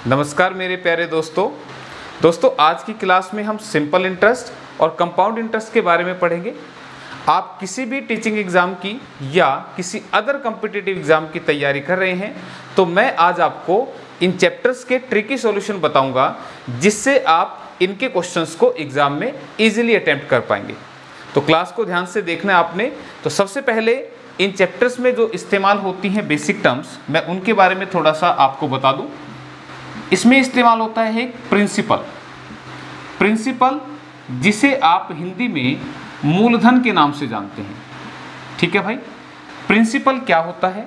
नमस्कार मेरे प्यारे दोस्तों आज की क्लास में हम सिंपल इंटरेस्ट और कंपाउंड इंटरेस्ट के बारे में पढ़ेंगे। आप किसी भी टीचिंग एग्ज़ाम की या किसी अदर कॉम्पिटिटिव एग्ज़ाम की तैयारी कर रहे हैं तो मैं आज आपको इन चैप्टर्स के ट्रिकी सॉल्यूशन बताऊंगा, जिससे आप इनके क्वेश्चंस को एग्ज़ाम में इजीली अटेम्प्ट कर पाएंगे। तो क्लास को ध्यान से देखना है आपने। तो सबसे पहले इन चैप्टर्स में जो इस्तेमाल होती हैं बेसिक टर्म्स, मैं उनके बारे में थोड़ा सा आपको बता दूं। इसमें इस्तेमाल होता है एक प्रिंसिपल, जिसे आप हिंदी में मूलधन के नाम से जानते हैं। ठीक है भाई, प्रिंसिपल क्या होता है?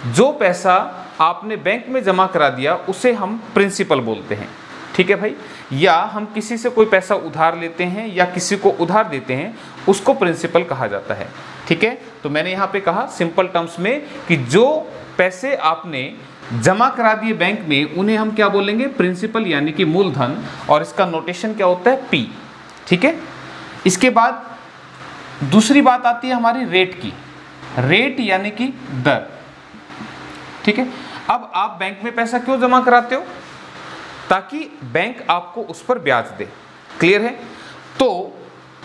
जो पैसा आपने बैंक में जमा करा दिया उसे हम प्रिंसिपल बोलते हैं। ठीक है भाई, या हम किसी से कोई पैसा उधार लेते हैं या किसी को उधार देते हैं, उसको प्रिंसिपल कहा जाता है। ठीक है, तो मैंने यहाँ पे कहा सिंपल टर्म्स में कि जो पैसे आपने जमा करा दिए बैंक में उन्हें हम क्या बोलेंगे? प्रिंसिपल, यानी कि मूलधन। और इसका नोटेशन क्या होता है? पी। ठीक है, इसके बाद दूसरी बात आती है हमारी रेट की। रेट यानी कि दर। ठीक है, अब आप बैंक में पैसा क्यों जमा कराते हो? ताकि बैंक आपको उस पर ब्याज दे। क्लियर है? तो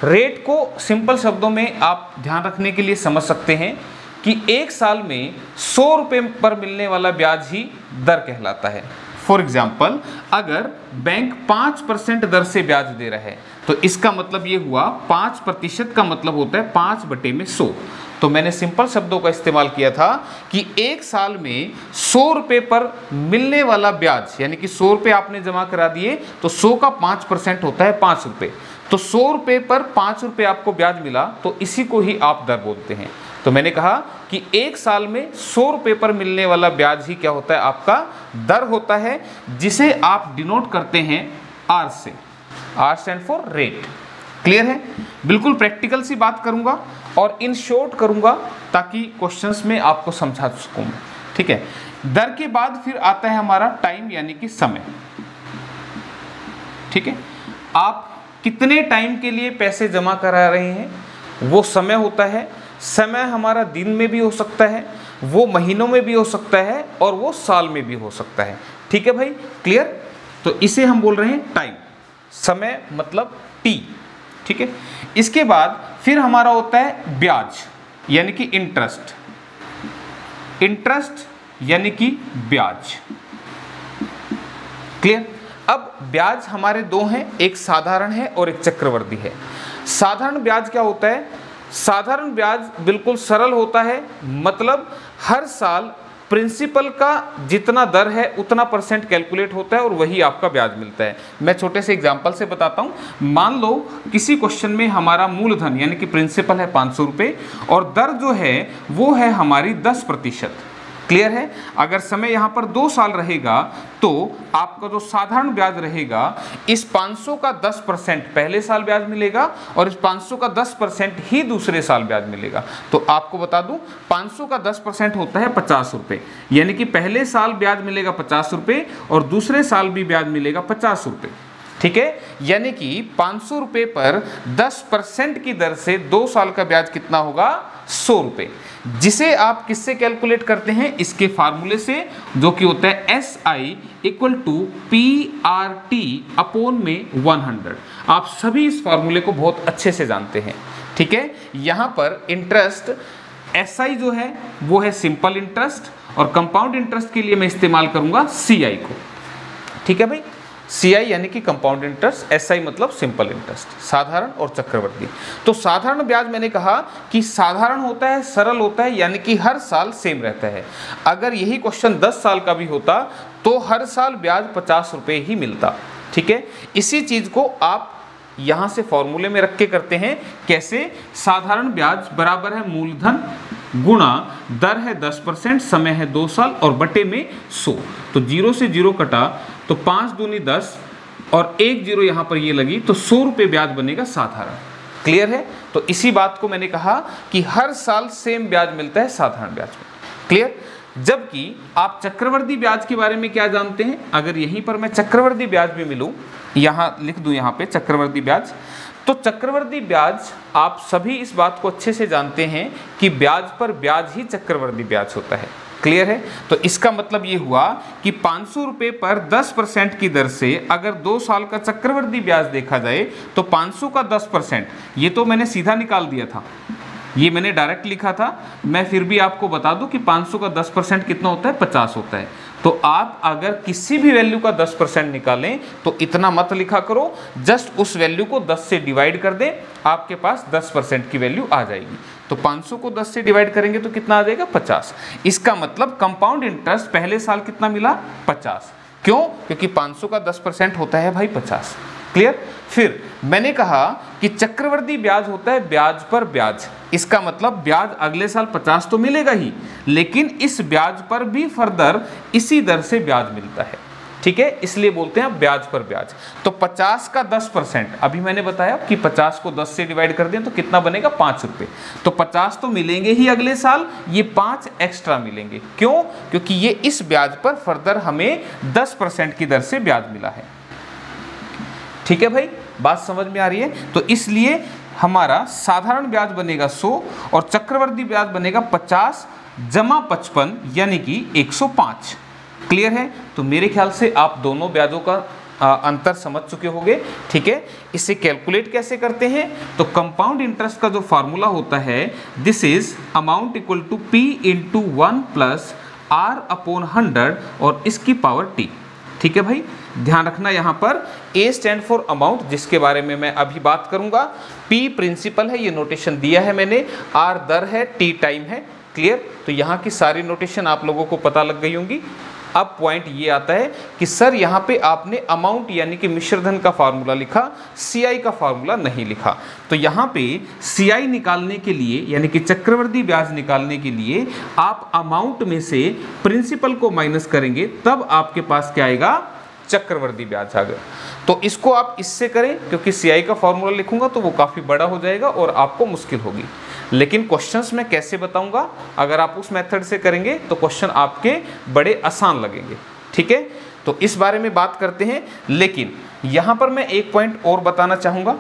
रेट को सिंपल शब्दों में आप ध्यान रखने के लिए समझ सकते हैं कि एक साल में 100 रुपये पर मिलने वाला ब्याज ही दर कहलाता है। फॉर एग्जाम्पल, अगर बैंक 5% दर से ब्याज दे रहा है तो इसका मतलब ये हुआ 5% का मतलब होता है 5/100। तो मैंने सिंपल शब्दों का इस्तेमाल किया था कि एक साल में 100 रुपये पर मिलने वाला ब्याज, यानी कि 100 रुपये आपने जमा करा दिए तो 100 का 5% होता है 5 रुपये। तो 100 रुपये पर 5 रुपये आपको ब्याज मिला तो इसी को ही आप दर बोलते हैं। तो मैंने कहा कि एक साल में 100 रुपये पर मिलने वाला ब्याज ही क्या होता है? आपका दर होता है, जिसे आप डिनोट करते हैं आर से। R stand for rate. Clear है? बिल्कुल प्रैक्टिकल सी बात करूंगा और इन शॉर्ट करूंगा ताकि क्वेश्चंस में आपको समझा सकूं। ठीक है, दर के बाद फिर आता है हमारा टाइम, यानी कि समय। ठीक है, आप कितने टाइम के लिए पैसे जमा करा रहे हैं वो समय होता है। समय हमारा दिन में भी हो सकता है, वो महीनों में भी हो सकता है और वो साल में भी हो सकता है। ठीक है भाई, क्लियर? तो इसे हम बोल रहे हैं टाइम। समय मतलब टी। ठीक है, इसके बाद फिर हमारा होता है ब्याज, यानी कि इंटरेस्ट। इंटरेस्ट यानी कि ब्याज। क्लियर? अब ब्याज हमारे दो हैं, एक साधारण है और एक चक्रवर्ती है। साधारण ब्याज क्या होता है? साधारण ब्याज बिल्कुल सरल होता है, मतलब हर साल प्रिंसिपल का जितना दर है उतना % कैलकुलेट होता है और वही आपका ब्याज मिलता है। मैं छोटे से एग्जांपल से बताता हूं। मान लो किसी क्वेश्चन में हमारा मूलधन यानी कि प्रिंसिपल है 500 रुपये और दर जो है वो है हमारी 10%। क्लियर है? अगर समय यहाँ पर 2 साल रहेगा तो आपका जो साधारण ब्याज रहेगा, इस 500 का 10% पहले साल ब्याज मिलेगा और इस 500 का 10% ही दूसरे साल ब्याज मिलेगा। तो आपको बता दूं, 500 का 10% होता है 50 रुपये, यानी कि पहले साल ब्याज मिलेगा 50 रुपये और दूसरे साल भी ब्याज मिलेगा 50 रुपये। ठीक है, यानी कि 500 रुपये पर 10% की दर से 2 साल का ब्याज कितना होगा? 100 रुपये, जिसे आप किससे कैलकुलेट करते हैं? इसके फार्मूले से, जो कि होता है SI = PRT में 100। आप सभी इस फार्मूले को बहुत अच्छे से जानते हैं। ठीक है, यहाँ पर इंटरेस्ट SI जो है वो है सिंपल इंटरेस्ट और कंपाउंड इंटरेस्ट के लिए मैं इस्तेमाल करूंगा CI को। ठीक है भाई, CI यानी कि कंपाउंड इंटरेस्ट, SI मतलब सिंपल इंटरेस्ट, साधारण और चक्रवर्ती। तो साधारण ब्याज मैंने कहा कि साधारण होता है, सरल होता है, यानी कि हर साल सेम रहता है। अगर यही क्वेश्चन 10 साल का भी होता तो हर साल ब्याज 50 रुपये ही मिलता। ठीक है, इसी चीज़ को आप यहाँ से फॉर्मूले में रख के करते हैं। कैसे? साधारण ब्याज बराबर है मूलधन गुणा दर है 10%, समय है 2 साल और बटे में 100। तो 0 से 0 कटा तो 5 दूनी 10 और 1 0 यहाँ पर ये लगी तो 100 रुपये ब्याज बनेगा साधारण। क्लियर है? तो इसी बात को मैंने कहा कि हर साल सेम ब्याज मिलता है साधारण ब्याज में। क्लियर? जबकि आप चक्रवर्ती ब्याज के बारे में क्या जानते हैं? अगर यहीं पर मैं चक्रवर्ती ब्याज भी मिलूँ, यहाँ लिख दूँ यहाँ पे चक्रवर्ती ब्याज, तो चक्रवर्ती ब्याज आप सभी इस बात को अच्छे से जानते हैं कि ब्याज पर ब्याज ही चक्रवर्ती ब्याज होता है। क्लियर है। तो इसका मतलब ये हुआ कि 500 रुपये पर 10% की दर से अगर 2 साल का चक्रवृद्धि ब्याज देखा जाए तो 500 का 10%, ये तो मैंने सीधा निकाल दिया था, ये मैंने डायरेक्ट लिखा था, मैं फिर भी आपको बता दूं कि 500 का 10% कितना होता है, 50 होता है। तो आप अगर किसी भी वैल्यू का 10% निकालें तो इतना मत लिखा करो, जस्ट उस वैल्यू को 10 से डिवाइड कर दें, आपके पास 10% की वैल्यू आ जाएगी। तो 500 को 10 से डिवाइड करेंगे तो कितना आ जाएगा, 50। इसका मतलब कंपाउंड इंटरेस्ट पहले साल कितना मिला, 50। क्यों? क्योंकि 500 का 10% होता है भाई 50। क्लियर। फिर मैंने कहा कि चक्रवृद्धि ब्याज होता है ब्याज पर ब्याज, इसका मतलब ब्याज अगले साल 50 तो मिलेगा ही, लेकिन इस ब्याज पर भी फर्दर इसी दर से ब्याज मिलता है। ठीक है, इसलिए बोलते हैं ब्याज पर ब्याज। तो 50 का 10%, अभी मैंने बताया कि 50 को 10 से डिवाइड कर दें तो कितना बनेगा, 5 रुपये। तो 50 तो मिलेंगे ही अगले साल, ये 5 एक्स्ट्रा मिलेंगे। क्यों? क्योंकि ये इस ब्याज पर फर्दर हमें 10% की दर से ब्याज मिला है। ठीक है भाई, बात समझ में आ रही है। तो इसलिए हमारा साधारण ब्याज बनेगा 100 और चक्रवृद्धि ब्याज बनेगा 50 जमा 55 यानी कि 105। क्लियर है। तो मेरे ख्याल से आप दोनों ब्याजों का अंतर समझ चुके होंगे। ठीक है, इसे कैलकुलेट कैसे करते हैं, तो कंपाउंड इंटरेस्ट का जो फार्मूला होता है, this is amount equal to P into 1 plus R upon 100 और इसकी पावर T। ठीक है भाई, ध्यान रखना यहाँ पर A स्टैंड फॉर अमाउंट, जिसके बारे में मैं अभी बात करूंगा, P प्रिंसिपल है, ये नोटेशन दिया है मैंने, R दर है, T टाइम है। क्लियर। तो यहाँ की सारी नोटेशन आप लोगों को पता लग गई होंगी। अब पॉइंट ये आता है कि सर यहाँ पे आपने अमाउंट यानी कि मिश्रधन का फार्मूला लिखा, CI का फार्मूला नहीं लिखा। तो यहाँ पे CI निकालने के लिए यानी कि चक्रवृद्धि ब्याज निकालने के लिए आप अमाउंट में से प्रिंसिपल को माइनस करेंगे, तब आपके पास क्या आएगा, चक्रवृद्धि ब्याज आ गया। तो इसको आप इससे करें, क्योंकि CI का फार्मूला लिखूंगा तो वो काफ़ी बड़ा हो जाएगा और आपको मुश्किल होगी। लेकिन क्वेश्चंस मैं कैसे बताऊंगा, अगर आप उस मेथड से करेंगे तो क्वेश्चन आपके बड़े आसान लगेंगे। ठीक है, तो इस बारे में बात करते हैं। लेकिन यहां पर मैं एक पॉइंट और बताना चाहूंगा।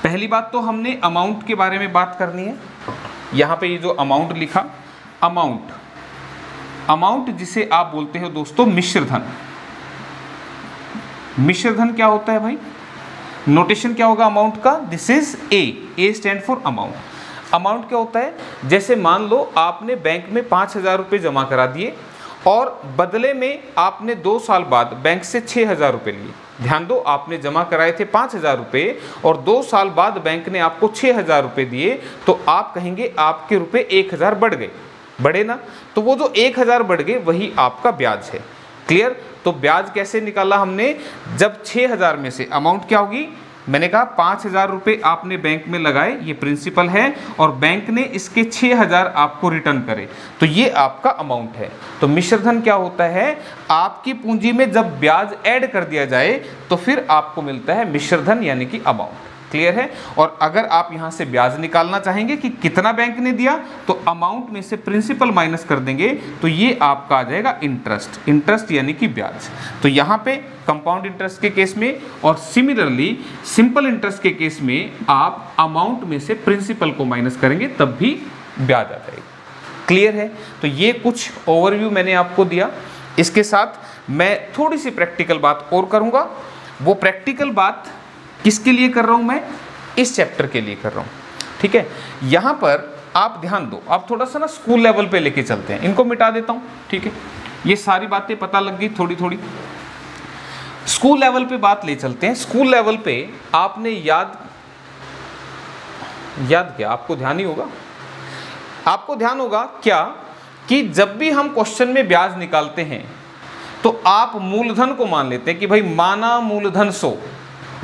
पहली बात तो हमने अमाउंट के बारे में बात करनी है। यहां पे ये जो अमाउंट लिखा, अमाउंट जिसे आप बोलते हो दोस्तों मिश्रधन। मिश्रधन क्या होता है भाई, नोटेशन क्या होगा अमाउंट का, this is a stand for amount. Amount क्या होता है, जैसे मान लो आपने बैंक में 5,000 रुपये जमा करा दिए और बदले में आपने 2 साल बाद बैंक से 6,000 रुपये लिए। ध्यान दो, आपने जमा कराए थे 5,000 रुपये और 2 साल बाद बैंक ने आपको 6,000 रुपये दिए, तो आप कहेंगे आपके रुपये 1,000 बढ़ गए, बढ़े ना। तो वो जो 1,000 बढ़ गए वही आपका ब्याज है। क्लियर। तो ब्याज कैसे निकाला हमने, जब 6,000 में से अमाउंट क्या होगी, मैंने कहा 5,000 रुपये आपने बैंक में लगाए, ये प्रिंसिपल है, और बैंक ने इसके 6,000 आपको रिटर्न करे, तो ये आपका अमाउंट है। तो मिश्रधन क्या होता है, आपकी पूंजी में जब ब्याज ऐड कर दिया जाए तो फिर आपको मिलता है मिश्रधन यानी कि अमाउंट। क्लियर है। और अगर आप यहां से ब्याज निकालना चाहेंगे कि कितना बैंक ने दिया, तो अमाउंट में से प्रिंसिपल माइनस कर देंगे, तो ये आपका आ जाएगा इंटरेस्ट, इंटरेस्ट यानी कि ब्याज। तो यहां पे कंपाउंड इंटरेस्ट के केस में और सिमिलरली सिंपल इंटरेस्ट के केस में आप अमाउंट में से प्रिंसिपल को माइनस करेंगे, तब भी ब्याज आ जाएगा। क्लियर है। तो ये कुछ ओवरव्यू मैंने आपको दिया। इसके साथ मैं थोड़ी सी प्रैक्टिकल बात और करूंगा। वो प्रैक्टिकल बात किसके लिए कर रहा हूं मैं, इस चैप्टर के लिए कर रहा हूं। ठीक है, यहां पर आप ध्यान दो, आप थोड़ा सा ना स्कूल लेवल पे लेके चलते हैं, इनको मिटा देता हूं। ठीक है, ये सारी बातें पता लग गई थोड़ी थोड़ी, स्कूल लेवल पे बात ले चलते हैं। स्कूल लेवल पे आपने याद क्या, आपको ध्यान ही होगा, आपको ध्यान होगा क्या कि जब भी हम क्वेश्चन में ब्याज निकालते हैं तो आप मूलधन को मान लेते हैं कि भाई माना मूलधन 100।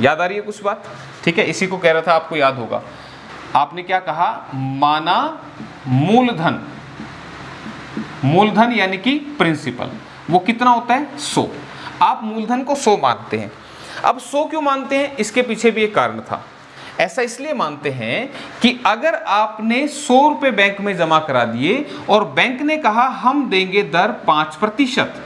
याद आ रही है कुछ बात। ठीक है, इसी को कह रहा था, आपको याद होगा। आपने क्या कहा, माना मूलधन, मूलधन यानी कि प्रिंसिपल, वो कितना होता है 100। आप मूलधन को 100 मानते हैं। अब 100 क्यों मानते हैं, इसके पीछे भी एक कारण था। ऐसा इसलिए मानते हैं कि अगर आपने 100 रुपये बैंक में जमा करा दिए और बैंक ने कहा हम देंगे दर 5%,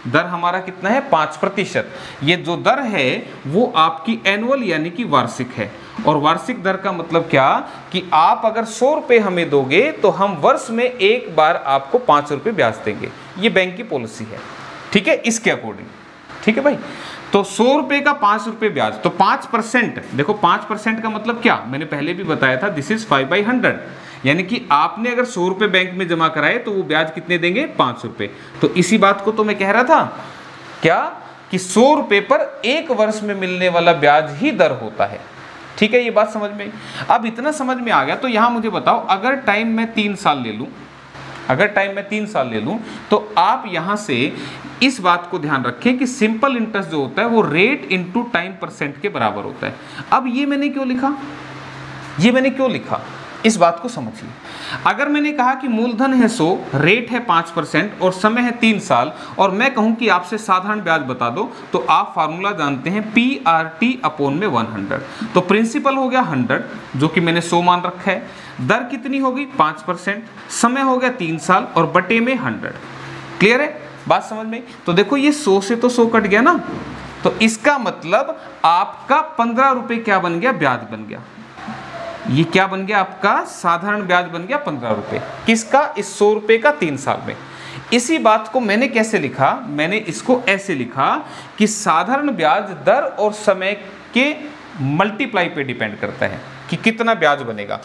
दर हमारा कितना है 5%। ये जो दर है वो आपकी एनुअल यानी कि वार्षिक है। और वार्षिक दर का मतलब क्या कि आप अगर 100 रुपये हमें दोगे तो हम वर्ष में एक बार आपको 5 रुपये ब्याज देंगे। ये बैंक की पॉलिसी है, ठीक है, इसके अकॉर्डिंग। ठीक है भाई, तो 100 रुपये का 5 रुपये ब्याज, तो 5%, देखो 5% का मतलब क्या, मैंने पहले भी बताया था, दिस इज 5/100, यानी कि आपने अगर 100 रुपये बैंक में जमा कराए तो वो ब्याज कितने देंगे 5 रुपये। तो इसी बात को तो मैं कह रहा था क्या कि 100 रुपये पर एक वर्ष में मिलने वाला ब्याज ही दर होता है। ठीक है, ये बात समझ में। अब इतना समझ में आ गया तो यहाँ मुझे बताओ, अगर टाइम मैं 3 साल ले लूँ, अगर टाइम मैं 3 साल ले लूँ तो आप यहाँ से इस बात को ध्यान रखें कि सिंपल इंटरेस्ट जो होता है वो रेट इनटू टाइम % के बराबर होता है। अब ये मैंने क्यों लिखा, ये मैंने क्यों लिखा, इस बात को समझिए। अगर मैंने कहा कि मूलधन है 100, रेट है 5% और समय है 3 साल, और मैं कहूं कि आपसे साधारण ब्याज बता दो, तो आप फार्मूला जानते हैं PRT/100। तो प्रिंसिपल हो गया 100 जो कि मैंने 100 मान रखा है, दर कितनी होगी 5%, समय हो गया 3 साल और बटे में 100। क्लियर है, बात समझ में। तो देखो ये 100 से तो 100 कट गया ना, तो इसका मतलब आपका 15 रुपये क्या बन गया, ब्याज बन गया। ये क्या बन गया, आपका साधारण ब्याज बन गया 15 रुपये। किसका, इस 100 रुपये का 3 साल में। इसी बात को मैंने कैसे लिखा, मैंने इसको ऐसे लिखा कि साधारण ब्याज दर और समय के मल्टीप्लाई पे डिपेंड करता है कि कितना ब्याज बनेगा।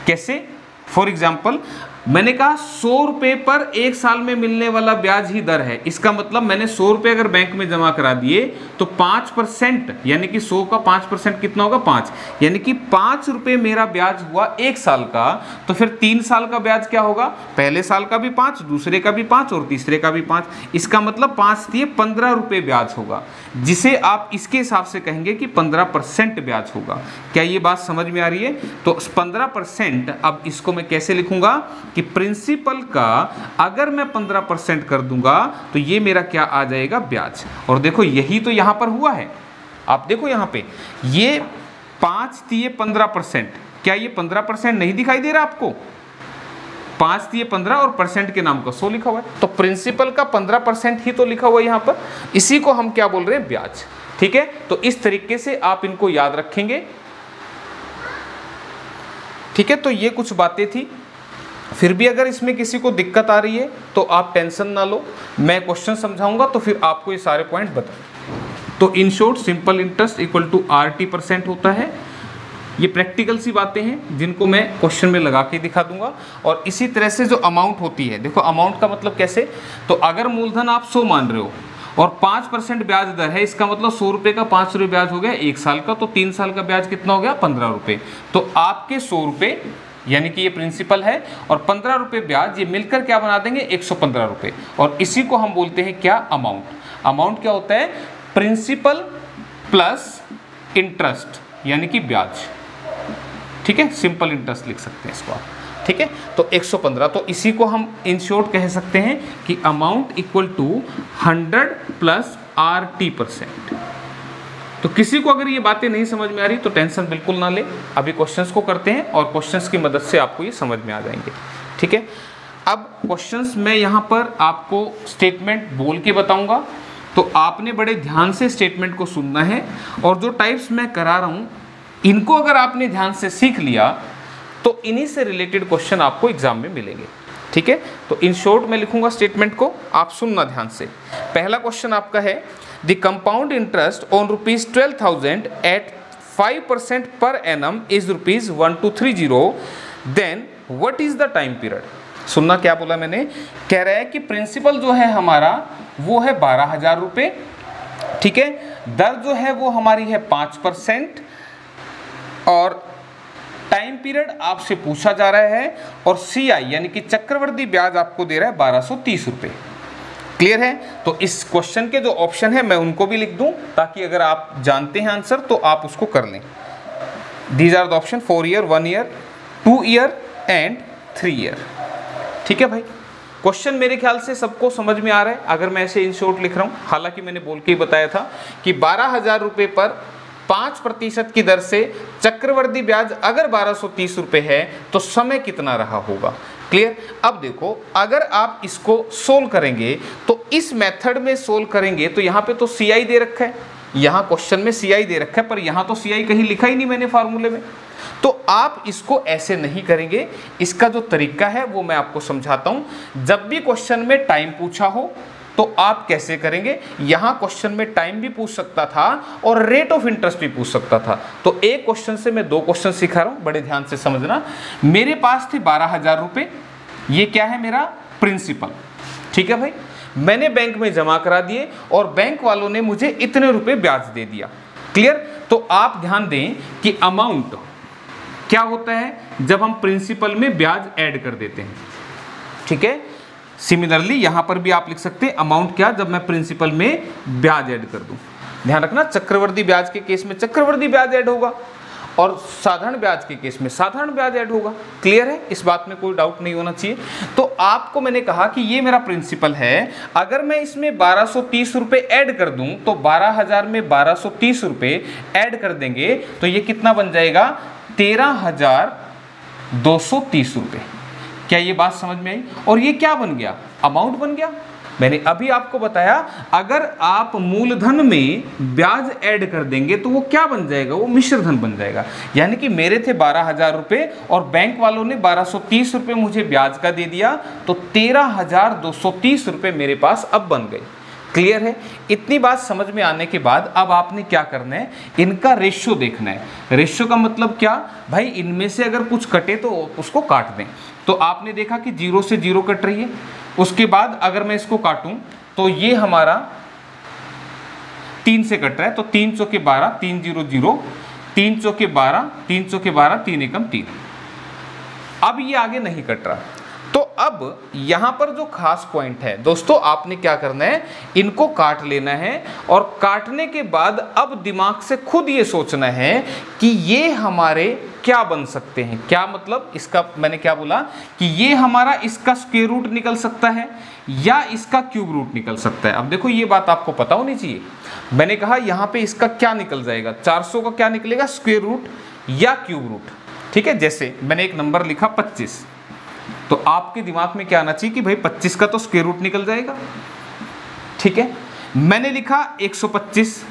कैसे, फॉर एग्जाम्पल मैंने कहा 100 रुपये पर एक साल में मिलने वाला ब्याज ही दर है। इसका मतलब मैंने 100 रुपये अगर बैंक में जमा करा दिए तो 5%, यानी कि 100 का 5% कितना होगा 5, यानी कि 5 रुपये मेरा ब्याज हुआ एक साल का। तो फिर 3 साल का ब्याज क्या होगा, पहले साल का भी 5, दूसरे का भी 5 और तीसरे का भी 5। इसका मतलब 5 दिए 15 रुपये ब्याज होगा, जिसे आप इसके हिसाब से कहेंगे कि 15% ब्याज होगा। क्या ये बात समझ में आ रही है। तो 15%, अब इसको मैं कैसे लिखूंगा कि प्रिंसिपल का अगर मैं 15% कर दूंगा तो ये मेरा क्या आ जाएगा, ब्याज। और देखो यही तो यहां पर हुआ है, आप देखो यहां पे ये 5 दिए 15%, क्या ये 15% नहीं दिखाई दे रहा आपको, 5 दिए 15 और परसेंट के नाम का 100 लिखा हुआ है। तो प्रिंसिपल का 15% ही तो लिखा हुआ है यहां पर, इसी को हम क्या बोल रहे हैं, ब्याज। ठीक है, तो इस तरीके से आप इनको याद रखेंगे। ठीक है, तो ये कुछ बातें थी। फिर भी अगर इसमें किसी को दिक्कत आ रही है तो आप टेंशन ना लो, मैं क्वेश्चन समझाऊंगा तो फिर आपको ये सारे पॉइंट बताऊं। तो in short simple interest equal to RT% होता है। ये प्रैक्टिकल सी बातें हैं जिनको मैं क्वेश्चन में लगा के दिखा दूंगा। और इसी तरह से जो अमाउंट होती है, देखो अमाउंट का मतलब कैसे, तो अगर मूलधन आप 100 मान रहे हो और 5% ब्याज दर है, इसका मतलब 100 रुपये का 5 रुपये ब्याज हो गया एक साल का, तो 3 साल का ब्याज कितना हो गया 15 रुपये। तो आपके 100 रुपये यानी कि ये प्रिंसिपल है और 15 रुपये ब्याज, ये मिलकर क्या बना देंगे 115 रुपये। और इसी को हम बोलते हैं क्या, अमाउंट। अमाउंट क्या होता है, प्रिंसिपल प्लस इंटरेस्ट यानी कि ब्याज। ठीक है, सिंपल इंटरेस्ट लिख सकते हैं इसको आप। ठीक है, तो 115, तो इसी को हम इन शॉर्ट कह सकते हैं कि amount equal to 100 plus RT%। तो किसी को अगर ये बातें नहीं समझ में आ रही तो टेंशन बिल्कुल ना ले, अभी क्वेश्चंस को करते हैं और क्वेश्चंस की मदद से आपको ये समझ में आ जाएंगे। ठीक है, अब क्वेश्चंस मैं यहाँ पर आपको स्टेटमेंट बोल के बताऊंगा, तो आपने बड़े ध्यान से स्टेटमेंट को सुनना है। और जो टाइप्स मैं करा रहा हूँ इनको अगर आपने ध्यान से सीख लिया तो इन्हीं से रिलेटेड क्वेश्चन आपको एग्जाम में मिलेंगे। ठीक है, तो इन शॉर्ट में लिखूंगा स्टेटमेंट को, आप सुनना ध्यान से। पहला क्वेश्चन आपका है, the compound interest on ₹12,000 at 5% per annum is ₹1230, then what is the time period. सुनना क्या बोला मैंने, कह रहा है कि प्रिंसिपल जो है हमारा वो है 12,000 रुपये। ठीक है, दर जो है वो हमारी है 5% और टाइम पीरियड आपसे पूछा जा रहा है और CI यानी कि चक्रवृद्धि ब्याज आपको दे रहा है 1230 रुपये। क्लियर है, तो इस क्वेश्चन के जो ऑप्शन है मैं उनको भी लिख दूं ताकि अगर आप जानते हैं आंसर तो आप उसको कर लें। These are the option 4 year, 1 year, 2 year and 3 year. ठीक है भाई, क्वेश्चन मेरे ख्याल से सबको समझ में आ रहा है अगर मैं ऐसे इन शॉर्ट लिख रहा हूँ। हालांकि मैंने बोल के ही बताया था कि 12,000 रुपये पर 5% की दर से चक्रवृद्धि ब्याज अगर 1230 रुपये है तो समय कितना रहा होगा। क्लियर। अब देखो अगर आप इसको सोल्व करेंगे तो इस मेथड में सोल्व करेंगे तो यहाँ पे तो CI दे रखा है, यहाँ क्वेश्चन में CI दे रखा है, पर यहाँ तो CI कहीं लिखा ही नहीं मैंने फार्मूले में। तो आप इसको ऐसे नहीं करेंगे, इसका जो तरीका है वो मैं आपको समझाता हूं। जब भी क्वेश्चन में टाइम पूछा हो तो आप कैसे करेंगे, यहां क्वेश्चन में टाइम भी पूछ सकता था और रेट ऑफ इंटरेस्ट भी पूछ सकता था। तो एक क्वेश्चन से मैं 2 क्वेश्चन सिखा रहा हूं, बड़े ध्यान से समझना। मेरे पास थे 12,000 रुपए, ये क्या है मेरा प्रिंसिपल, ठीक है भाई। मैंने बैंक में जमा करा दिए और बैंक वालों ने मुझे इतने रुपए ब्याज दे दिया, क्लियर। तो आप ध्यान दें कि अमाउंट क्या होता है जब हम प्रिंसिपल में ब्याज ऐड कर देते हैं, ठीक है। सिमिलरली यहां पर भी आप लिख सकते हैं अमाउंट क्या, जब मैं प्रिंसिपल में ब्याज ऐड कर दूं। ध्यान रखना चक्रवृद्धि ब्याज के केस में चक्रवृद्धि ब्याज ऐड होगा और साधारण ब्याज के केस में साधारण ब्याज ऐड होगा, क्लियर है, इस बात में कोई डाउट नहीं होना चाहिए। तो आपको मैंने कहा कि ये मेरा प्रिंसिपल है, अगर मैं इसमें 1230 रुपए ऐड कर दूं तो 12,000 में 1230 रुपए ऐड कर देंगे तो ये कितना बन जाएगा, 13,230 रुपए। क्या ये बात समझ में आई। और ये क्या बन गया, अमाउंट बन गया। मैंने अभी आपको बताया अगर आप मूलधन में ब्याज ऐड कर देंगे तो वो क्या बन जाएगा, वो मिश्र धन बन जाएगा। यानी कि मेरे थे 12,000 रुपए और बैंक वालों ने 1230 रुपए मुझे ब्याज का दे दिया, तो 13,230 रुपए मेरे पास अब बन गए, क्लियर है। इतनी बात समझ में आने के बाद अब आपने क्या करना है, इनका रेशियो देखना है। रेशियो का मतलब क्या भाई, इनमें से अगर कुछ कटे तो उसको काट दें। तो आपने देखा कि 0 से 0 कट रही है, उसके बाद अगर मैं इसको काटूं तो ये हमारा 3 से कट रहा है, तो 3 चौके 12, 3 0 0, 3 चौके 12, 3 चौके 12, 3 एकम 3। अब ये आगे नहीं कट रहा। तो अब यहां पर जो खास पॉइंट है दोस्तों, आपने क्या करना है, इनको काट लेना है और काटने के बाद अब दिमाग से खुद ये सोचना है कि ये हमारे क्या बन सकते हैं। क्या मतलब, इसका मैंने क्या बोला कि ये हमारा इसका स्क्वायर रूट निकल सकता है या इसका क्यूब रूट निकल सकता है। अब देखो ये बात आपको पता होनी चाहिए। मैंने कहा यहाँ पे इसका क्या निकल जाएगा, 400 का क्या निकलेगा, स्क्वायर रूट या क्यूब रूट, ठीक है। जैसे मैंने एक नंबर लिखा 25, तो आपके दिमाग में क्या आना चाहिए कि भाई 25 का तो स्क्वायर रूट निकल जाएगा, ठीक है। मैंने लिखा 125,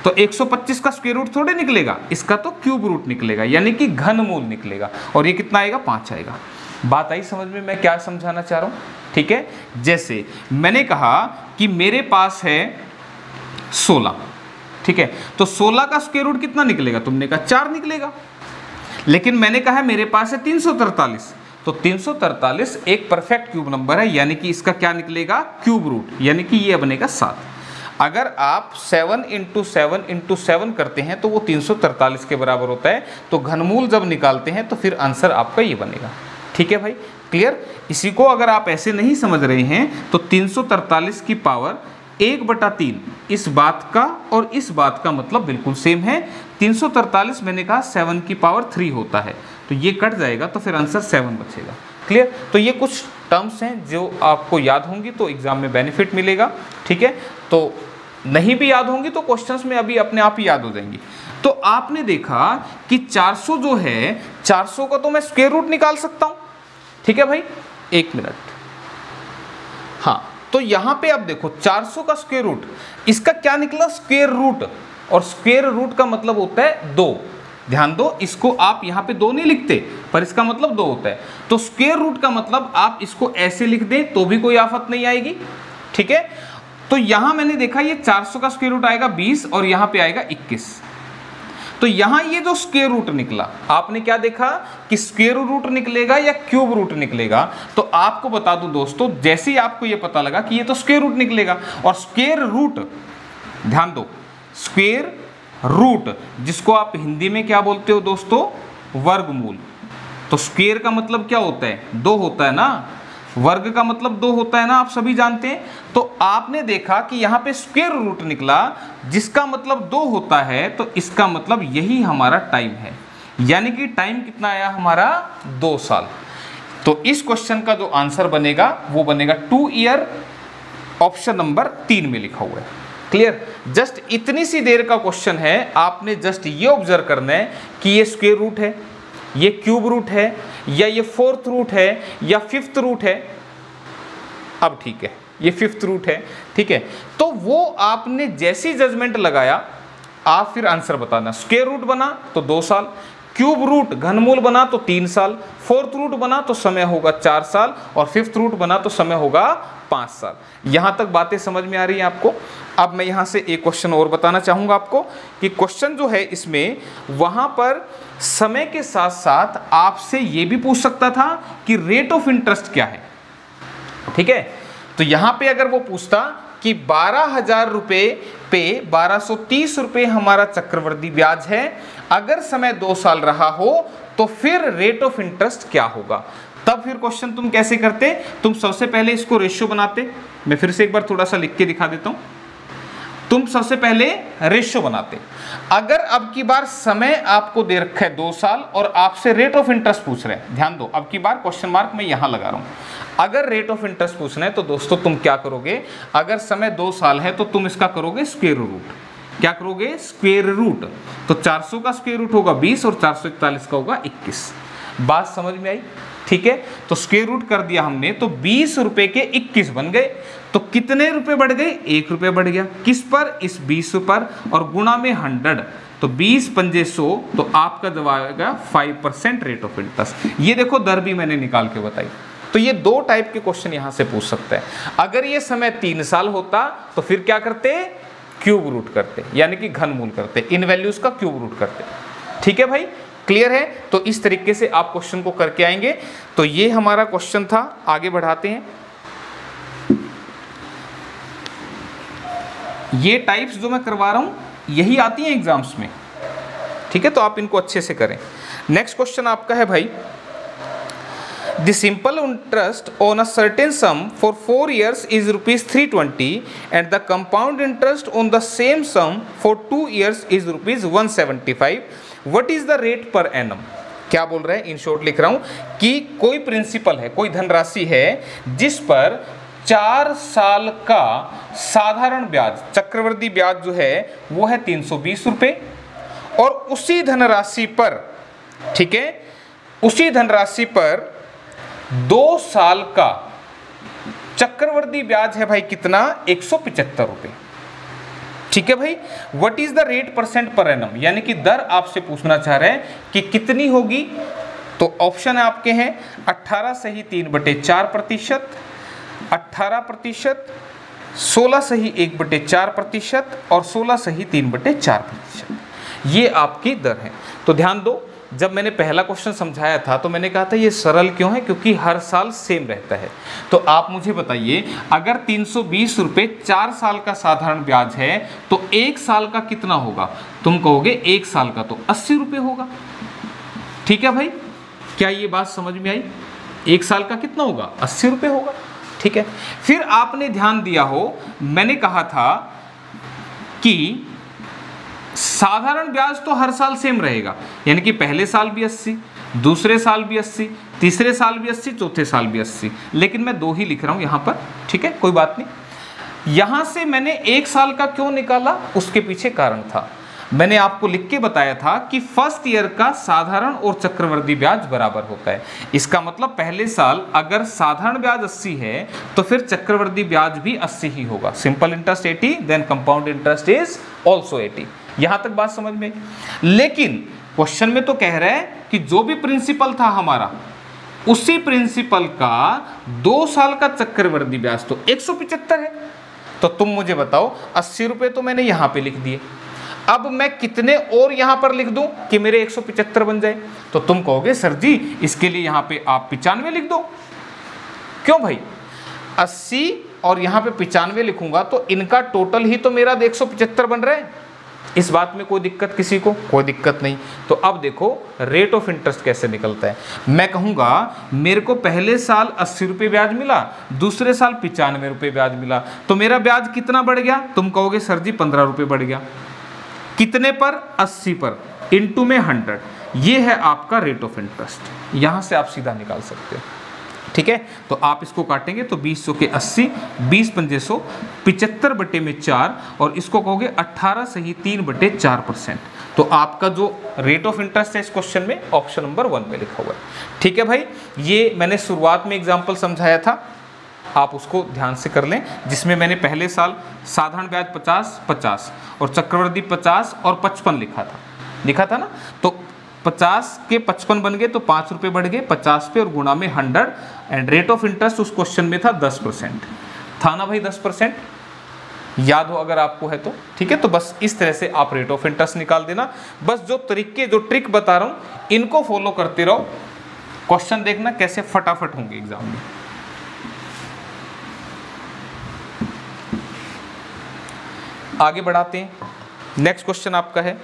तो 125 का स्क्वायर रूट थोड़े निकलेगा, इसका तो क्यूब रूट निकलेगा, यानी कि घनमूल निकलेगा। और ये कितना आएगा, 5 आएगा। बात आई समझ में, मैं क्या समझाना चाह रहा हूं, ठीक है। जैसे मैंने कहा कि मेरे पास है 16, ठीक है, तो 16 का स्क्वायर रूट कितना निकलेगा, तुमने कहा 4 निकलेगा। लेकिन मैंने कहा मेरे पास है 343, तो 343 एक परफेक्ट क्यूब नंबर है, यानी कि इसका क्या निकलेगा, क्यूब रूट, यानी कि ये बनेगा 7। अगर आप 7 × 7 × 7 करते हैं तो वो 343 के बराबर होता है। तो घनमूल जब निकालते हैं तो फिर आंसर आपका ये बनेगा, ठीक है भाई, क्लियर। इसी को अगर आप ऐसे नहीं समझ रहे हैं तो 343 की पावर 1/3 इस बात का और इस बात का मतलब बिल्कुल सेम है। 343 मैंने कहा 7 की पावर 3 होता है, तो ये कट जाएगा तो फिर आंसर 7 बचेगा, क्लियर। तो ये कुछ टर्म्स हैं जो आपको याद होंगी तो एग्जाम में बेनिफिट मिलेगा, ठीक है। तो नहीं भी याद होंगी तो क्वेश्चंस में अभी अपने आप ही याद हो जाएंगी। तो आपने देखा कि 400 जो है, 400 का तो मैं स्क्वायर रूट निकाल सकता हूं, ठीक है भाई। 1 मिनट, हाँ, तो यहां पे अब देखो 400 का स्क्वायर रूट, इसका क्या निकला, स्क्वायर रूट, और स्क्वायर रूट का मतलब होता है 2। ध्यान दो, इसको आप यहां पे 2 नहीं लिखते, पर इसका मतलब 2 होता है। तो स्क्वायर रूट का मतलब आप इसको ऐसे लिख दें तो भी कोई आफत नहीं आएगी, ठीक है। तो यहां मैंने देखा ये 400 का स्क्वायर रूट आएगा 20 और यहां पे आएगा 21। तो यहां ये जो स्क्वायर रूट निकला, आपने क्या देखा कि स्क्वायर रूट निकलेगा या क्यूब रूट निकलेगा। तो आपको बता दूं दोस्तों, जैसे ही आपको ये पता लगा कि ये तो स्क्वायर रूट निकलेगा, और स्क्वायर रूट, ध्यान दो, स्क्वायर रूट जिसको आप हिंदी में क्या बोलते हो दोस्तों, वर्गमूल। तो स्क्वायर का मतलब क्या होता है, 2 होता है ना, वर्ग का मतलब 2 होता है ना, आप सभी जानते हैं। तो आपने देखा कि यहाँ पे स्क्वायर रूट निकला जिसका मतलब 2 होता है, तो इसका मतलब यही हमारा टाइम है, यानी कि टाइम कितना आया हमारा, 2 साल। तो इस क्वेश्चन का जो आंसर बनेगा वो बनेगा 2 ईयर, ऑप्शन नंबर 3 में लिखा हुआ है, क्लियर। जस्ट इतनी सी देर का क्वेश्चन है, आपने जस्ट ये ऑब्जर्व करना है कि ये स्क्वायर रूट है, ये क्यूब रूट है या ये फोर्थ रूट है या फिफ्थ रूट है? अब ठीक है, ये फिफ्थ रूट है, ठीक है। तो वो आपने जैसी जजमेंट लगाया आप फिर आंसर बताना। स्क्वायर रूट बना तो 2 साल, क्यूब रूट घनमूल बना तो 3 साल, फोर्थ रूट बना तो समय होगा 4 साल और फिफ्थ रूट बना तो समय होगा 5 साल। यहां तक बातें समझ में आ रही हैं आपको? अब मैं यहां से एक क्वेश्चन और बताना चाहूंगा आपको कि क्वेश्चन जो है इसमें वहां पर समय के साथ साथ आपसे ये भी पूछ सकता था कि रेट ऑफ इंटरेस्ट क्या है, ठीक है। तो यहां पे अगर वो पूछता कि 12,000 रुपए पे 1230 रुपए हमारा चक्रवृद्धि ब्याज है, अगर समय 2 साल रहा हो तो फिर रेट ऑफ इंटरेस्ट क्या होगा, तब फिर क्वेश्चन तुम कैसे करते? तुम सबसे पहले इसको रेशियो बनाते। मैं फिर से एक बार थोड़ा सा लिख के दिखा देता हूं। तुम सबसे पहले रेशियो बनाते। अगर अब की बार समय आपको दे रखा है 2 साल और आपसे रेट ऑफ इंटरेस्ट पूछ रहे हैं, ध्यान दो, अब की बार क्वेश्चन मार्क मैं यहां लगा रहा हूं। अगर रेट ऑफ इंटरेस्ट पूछना है तो दोस्तों तुम क्या करोगे? अगर समय 2 साल है तो तुम इसका करोगे स्क्वायर रूट। क्या करोगे? Square root. तो 400 का स्क्वायर रूट होगा 20 और 441 का होगा 21। बात समझ में आई? ठीक है, तो स्क्वायर रूट कर दिया हमने, तो 20 रुपए के 21 बन गए। तो कितने रुपए बढ़ गए? 1 रुपए बढ़ गया। किस पर? इस 20 पर, और गुणा में 100, तो 20 पंजे 100, तो आपका जवाब आएगा 5% रेट ऑफ इंटरेस्ट। ये देखो दर भी मैंने निकाल के बताई। तो ये 2 टाइप के क्वेश्चन यहां से पूछ सकते हैं। अगर ये समय 3 साल होता तो फिर क्या करते? क्यूब रूट करते, यानी कि घनमूल करते, इन वैल्यूज का क्यूब रूट करते। ठीक है भाई, क्लियर है? तो इस तरीके से आप क्वेश्चन को करके आएंगे। तो ये हमारा क्वेश्चन था, आगे बढ़ाते हैं। ये टाइप्स जो मैं करवा रहा हूं यही आती हैं एग्जाम्स में, ठीक है, तो आप इनको अच्छे से करें। नेक्स्ट क्वेश्चन आपका है भाई, The simple interest on a certain sum for 4 years is rupees 320 and the compound interest on the same sum for 2 years is rupees 175. What is the rate per annum? क्या बोल रहे हैं? In short लिख रहा हूं कि कोई principal है, कोई धनराशि है जिस पर 4 साल का साधारण ब्याज, चक्रवृद्धि ब्याज जो है वो है 320 रुपए, और उसी धनराशि पर, ठीक है, उसी धनराशि पर 2 साल का चक्रवृद्धि ब्याज है भाई कितना? 175 रुपए। ठीक है भाई, what is the rate percent per annum, यानी कि दर आपसे पूछना चाह रहे हैं कि कितनी होगी। तो ऑप्शन आपके हैं 18 सही 3/4%, 18%, 16 सही 1/4% और 16 सही 3/4%। ये आपकी दर है। तो ध्यान दो, जब मैंने पहला क्वेश्चन समझाया था तो मैंने कहा था ये सरल क्यों है, क्योंकि हर साल सेम रहता है। तो आप मुझे बताइए, अगर 320 रुपये 4 साल का साधारण ब्याज है तो 1 साल का कितना होगा? तुम कहोगे 1 साल का तो 80 रुपये होगा। ठीक है भाई, क्या ये बात समझ में आई? 1 साल का कितना होगा? 80 रुपये होगा। ठीक है, फिर आपने ध्यान दिया हो, मैंने कहा था कि साधारण ब्याज तो हर साल सेम रहेगा, यानी कि पहले साल भी 80, दूसरे साल भी 80, तीसरे साल भी 80, चौथे साल भी 80, लेकिन मैं 2 ही लिख रहा हूं यहां पर। ठीक है, कोई बात नहीं। यहां से मैंने 1 साल का क्यों निकाला, उसके पीछे कारण था। मैंने आपको लिख के बताया था कि फर्स्ट ईयर का साधारण और चक्रवृद्धि ब्याज बराबर होता है। इसका मतलब पहले साल अगर साधारण ब्याज 80 है तो फिर चक्रवृद्धि ब्याज भी 80 ही होगा। Simple interest 80, then compound interest is also 80। यहां तक बात समझ में? लेकिन क्वेश्चन में तो कह रहा है कि जो भी प्रिंसिपल था हमारा, उसी प्रिंसिपल का 2 साल का चक्रवृद्धि ब्याज तो 175 है। तो तुम मुझे बताओ, 80 रुपये तो मैंने यहां पे लिख दिए, अब मैं कितने और यहां पर लिख दूं कि मेरे 175 बन जाए? तो तुम कहोगे सर जी इसके लिए यहां पे आप 95 लिख दो। क्यों भाई? 80 और यहां पे 95 लिखूंगा तो इनका टोटल ही तो मेरा 175 बन रहा है। इस बात में कोई दिक्कत किसी को? कोई दिक्कत नहीं। तो अब देखो रेट ऑफ इंटरेस्ट कैसे निकलता है। मैं कहूँगा मेरे को पहले साल 80 रुपये ब्याज मिला, दूसरे साल 95 रुपये ब्याज मिला, तो मेरा ब्याज कितना बढ़ गया? तुम कहोगे सर जी 15 रुपये बढ़ गया। कितने पर? 80 पर, इनटू में 100। ये है आपका रेट ऑफ इंटरेस्ट। यहाँ से आप सीधा निकाल सकते हो। ठीक है, तो आप इसको काटेंगे तो 20 के 80, 20 पंजे 100, 75 बटे में 4, और इसको कहोगे 18 सही 3/4%। तो आपका जो रेट ऑफ इंटरेस्ट है इस क्वेश्चन में ऑप्शन नंबर 1 में लिखा हुआ है। ठीक है भाई, ये मैंने शुरुआत में एग्जाम्पल समझाया था, आप उसको ध्यान से कर लें, जिसमें मैंने पहले साल साधारण ब्याज 50 और चक्रवृद्धि 50 और 55 लिखा था ना। तो 50 के 55 बन गए तो 5 रुपये बढ़ गए 50 पे, और गुणा में 100, एंड रेट ऑफ इंटरेस्ट उस क्वेश्चन में था 10%, था ना भाई 10%, याद हो अगर आपको है तो। ठीक है, तो बस इस तरह से आप रेट ऑफ इंटरेस्ट निकाल देना। बस जो ट्रिक बता रहा हूँ इनको फॉलो करते रहो, क्वेश्चन देखना कैसे फटाफट होंगे एग्जाम में। आगे बढ़ाते हैं, नेक्स्ट क्वेश्चन आपका है,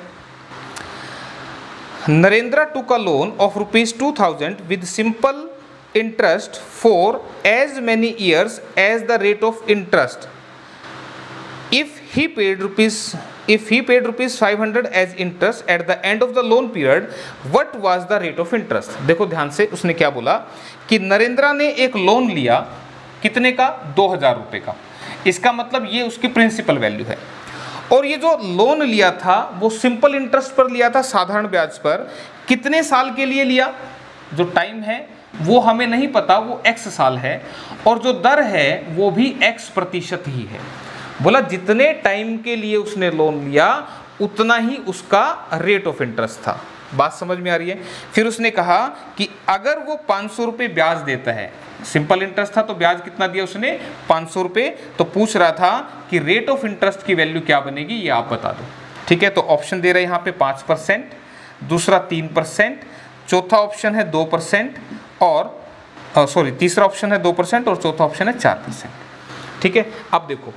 Narendra took a loan of ₹2000 with simple interest for as many years as the rate of interest if he paid rupees 500 as interest at the end of the loan period, what was the rate of interest? देखो ध्यान से, उसने क्या बोला कि नरेंद्र ने एक loan लिया, कितने का? 2000 रुपये का। इसका मतलब ये उसकी प्रिंसिपल वैल्यू है, और ये जो लोन लिया था वो सिंपल इंटरेस्ट पर लिया था, साधारण ब्याज पर। कितने साल के लिए लिया? जो टाइम है वो हमें नहीं पता, वो x साल है, और जो दर है वो भी x% ही है। बोला जितने टाइम के लिए उसने लोन लिया उतना ही उसका रेट ऑफ इंटरेस्ट था। बात समझ में आ रही है? फिर उसने कहा कि अगर वो 500 रुपये ब्याज देता है, सिंपल इंटरेस्ट था तो ब्याज कितना दिया उसने? 500 रुपये। तो पूछ रहा था कि रेट ऑफ इंटरेस्ट की वैल्यू क्या बनेगी, ये आप बता दो। ठीक है, तो ऑप्शन दे रहे हैं यहाँ पे 5%, दूसरा 3%, चौथा ऑप्शन है 2%, और तीसरा ऑप्शन है 2%, और चौथा ऑप्शन है 4%। ठीक है, अब देखो,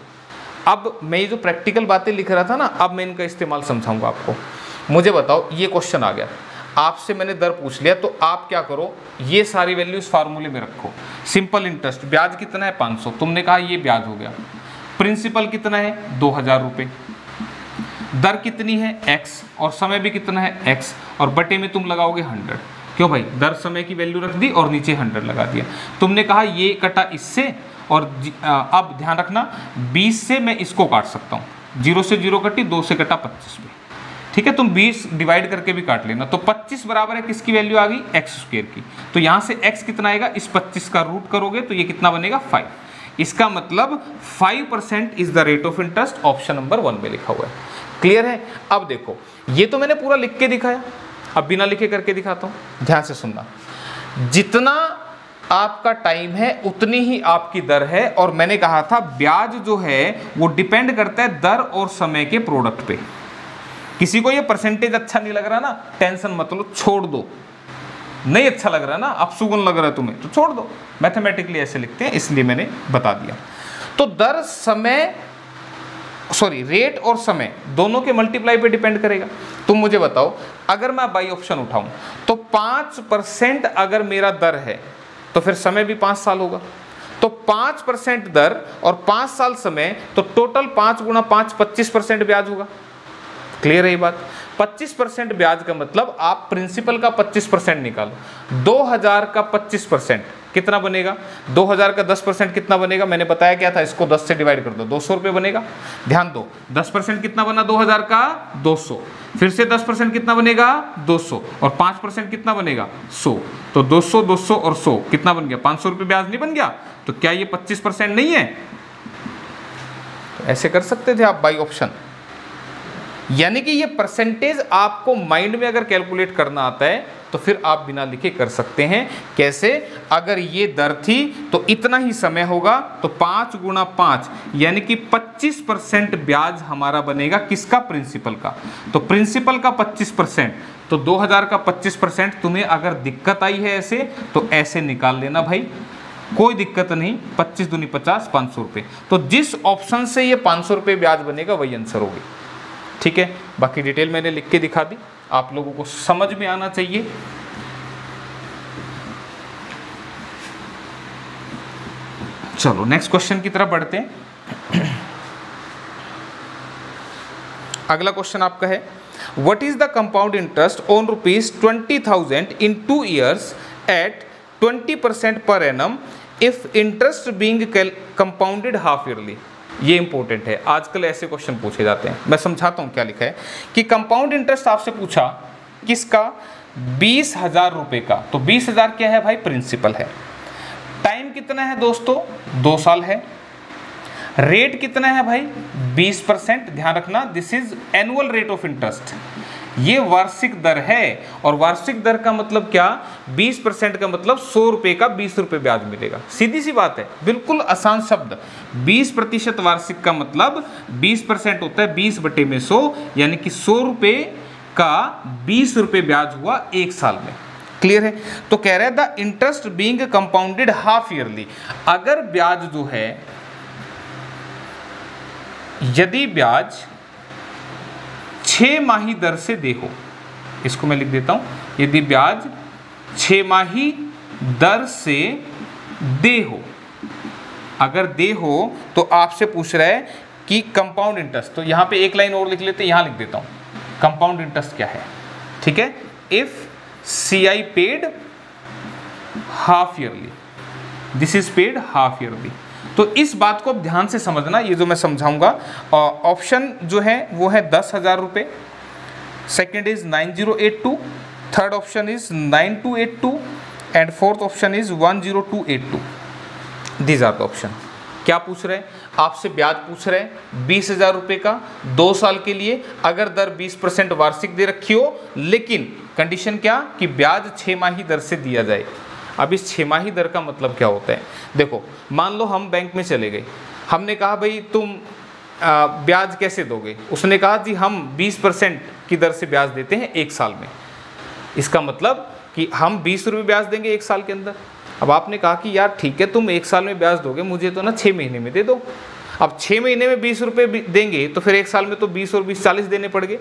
अब मैं ये जो प्रैक्टिकल बातें लिख रहा था ना, अब मैं इनका इस्तेमाल समझाऊंगा आपको। मुझे बताओ, ये क्वेश्चन आ गया, आपसे मैंने दर पूछ लिया, तो आप क्या करो, ये सारी वैल्यू इस फार्मूले में रखो। सिंपल इंटरेस्ट ब्याज कितना है? 500, तुमने कहा ये ब्याज हो गया। प्रिंसिपल कितना है? 2000 रुपये। दर कितनी है? x, और समय भी कितना है? x, और बटे में तुम लगाओगे 100। क्यों भाई? दर समय की वैल्यू रख दी और नीचे 100 लगा दिया। तुमने कहा ये कटा इससे, और अब ध्यान रखना 20 से मैं इसको काट सकता हूँ, 0 से 0 कटी, 2 से कटा 25 पे। ठीक है, तुम 20 डिवाइड करके भी काट लेना। तो 25 बराबर है किसकी वैल्यू आ गई? x² की। तो यहाँ से x कितना आएगा? इस 25 का रूट करोगे तो ये कितना बनेगा? 5। इसका मतलब 5% is the rate of interest, option number 1 में लिखा हुआ है। क्लियर है? अब देखो, ये तो मैंने पूरा लिख के दिखाया, अब बिना लिखे करके दिखाता हूँ, ध्यान से सुनना। जितना आपका टाइम है उतनी ही आपकी दर है, और मैंने कहा था ब्याज जो है वो डिपेंड करता है दर और समय के प्रोडक्ट पे। किसी को ये परसेंटेज अच्छा नहीं लग रहा ना, टेंशन मत लो, छोड़ दो। नहीं अच्छा लग रहा ना, अपशुगुन लग रहा है तुम्हें, तो छोड़ दो। मैथमेटिकली ऐसे लिखते हैं, इसलिए मैंने बता दिया। तो दर समय रेट और समय दोनों के मल्टीप्लाई पे डिपेंड करेगा। तुम मुझे बताओ, अगर मैं बाई ऑप्शन उठाऊं तो 5% अगर मेरा दर है तो फिर समय भी 5 साल होगा। तो 5% दर और 5 साल समय, तो टोटल 5 गुणा 5 25% ब्याज होगा। क्लियर है ये बात? 25% ब्याज का मतलब आप प्रिंसिपल का 25% निकालो। 2000 का 25% कितना बनेगा? 2000 का 10% कितना बनेगा? मैंने बताया क्या था, इसको 10 से डिवाइड कर दो, 200 रुपये बनेगा। ध्यान दो, 10% कितना बना? 2000 का 200, फिर से 10% कितना बनेगा? 200, और 5% कितना बनेगा? 100। तो 200, 200 और 100 कितना बन गया? 500 रुपये ब्याज नहीं बन गया? तो क्या ये 25% नहीं है? तो ऐसे कर सकते थे आप बाई ऑप्शन। यानी कि ये परसेंटेज आपको माइंड में अगर कैलकुलेट करना आता है तो फिर आप बिना लिखे कर सकते हैं। कैसे? अगर ये दर थी तो इतना ही समय होगा, तो 5 गुणा 5 यानी कि 25% ब्याज हमारा बनेगा। किसका? प्रिंसिपल का। तो प्रिंसिपल का 25%, तो 2000 का 25%। तुम्हें अगर दिक्कत आई है ऐसे, तो ऐसे निकाल लेना भाई, कोई दिक्कत नहीं। 25 दूनी 50, 500 रुपये। तो जिस ऑप्शन से ये 500 रुपये ब्याज बनेगा वही आंसर होगी। ठीक है, बाकी डिटेल मैंने लिख के दिखा दी, आप लोगों को समझ में आना चाहिए। चलो नेक्स्ट क्वेश्चन की तरफ बढ़ते हैं। अगला क्वेश्चन आपका है, what is the compound interest on ₹20,000 in 2 years at 20% per annum if interest being compounded half yearly. ये इंपॉर्टेंट है, आजकल ऐसे क्वेश्चन पूछे जाते हैं। मैं समझाता हूँ क्या लिखा है कि कंपाउंड इंटरेस्ट आपसे पूछा किसका, 20,000 रुपये का। तो 20,000 क्या है भाई, प्रिंसिपल है। टाइम कितना है दोस्तों, 2 साल है। रेट कितना है भाई, 20%। ध्यान रखना, this is annual rate of interest, ये वार्षिक दर है। और वार्षिक दर का मतलब क्या, 20% का मतलब 100 रुपये का 20 रुपये ब्याज मिलेगा। सीधी सी बात है, बिल्कुल आसान शब्द। 20% वार्षिक का मतलब 20% होता है 20/100, यानी कि 100 रुपये का 20 रुपये ब्याज हुआ 1 साल में। क्लियर है। तो कह रहे हैं the interest being compounded half yearly. अगर ब्याज जो है, यदि ब्याज 6 माही दर से दे हो, इसको मैं लिख देता हूं, यदि ब्याज 6 माही दर से दे हो, अगर दे हो तो आपसे पूछ रहा है कि कंपाउंड इंटरेस्ट। तो यहां पे एक लाइन और लिख लेते हैं, यहां लिख देता हूं कंपाउंड इंटरेस्ट क्या है। ठीक है, if CI paid half yearly, this is paid half yearly. तो इस बात को अब ध्यान से समझना, ये जो मैं समझाऊंगा। ऑप्शन जो है वो है 10,000 रुपये, second is 9082, third option is 9282 and fourth option is 10282। These are the option. क्या पूछ रहे हैं आपसे, ब्याज पूछ रहे हैं 20,000 रुपये का 2 साल के लिए, अगर दर 20% वार्षिक दे रखी हो, लेकिन कंडीशन क्या कि ब्याज 6 माही दर से दिया जाए। अब इस 6 माही दर का मतलब क्या होता है, देखो मान लो हम बैंक में चले गए, हमने कहा भाई तुम ब्याज कैसे दोगे, उसने कहा जी हम 20% की दर से ब्याज देते हैं 1 साल में। इसका मतलब कि हम 20 रुपये ब्याज देंगे 1 साल के अंदर। अब आपने कहा कि यार ठीक है तुम 1 साल में ब्याज दोगे, मुझे तो ना 6 महीने में दे दो। अब 6 महीने में 20 रुपये देंगे तो फिर 1 साल में तो 20 और 20 40 देने पड़ेंगे।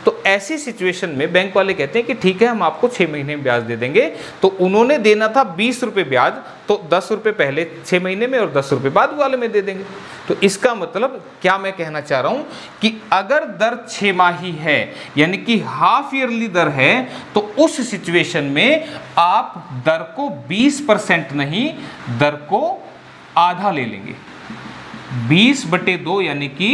तो ऐसी सिचुएशन में बैंक वाले कहते हैं कि ठीक है हम आपको 6 महीने में ब्याज दे देंगे। तो उन्होंने देना था 20 रुपये ब्याज, तो 10 रुपये पहले 6 महीने में और 10 रुपये बाद वाले में दे देंगे। तो इसका मतलब क्या मैं कहना चाह रहा हूं कि अगर दर 6 माही है यानी कि हाफ ईयरली दर है, तो उस सिचुएशन में आप दर को 20% नहीं, दर को आधा ले लेंगे, 20/2 यानी कि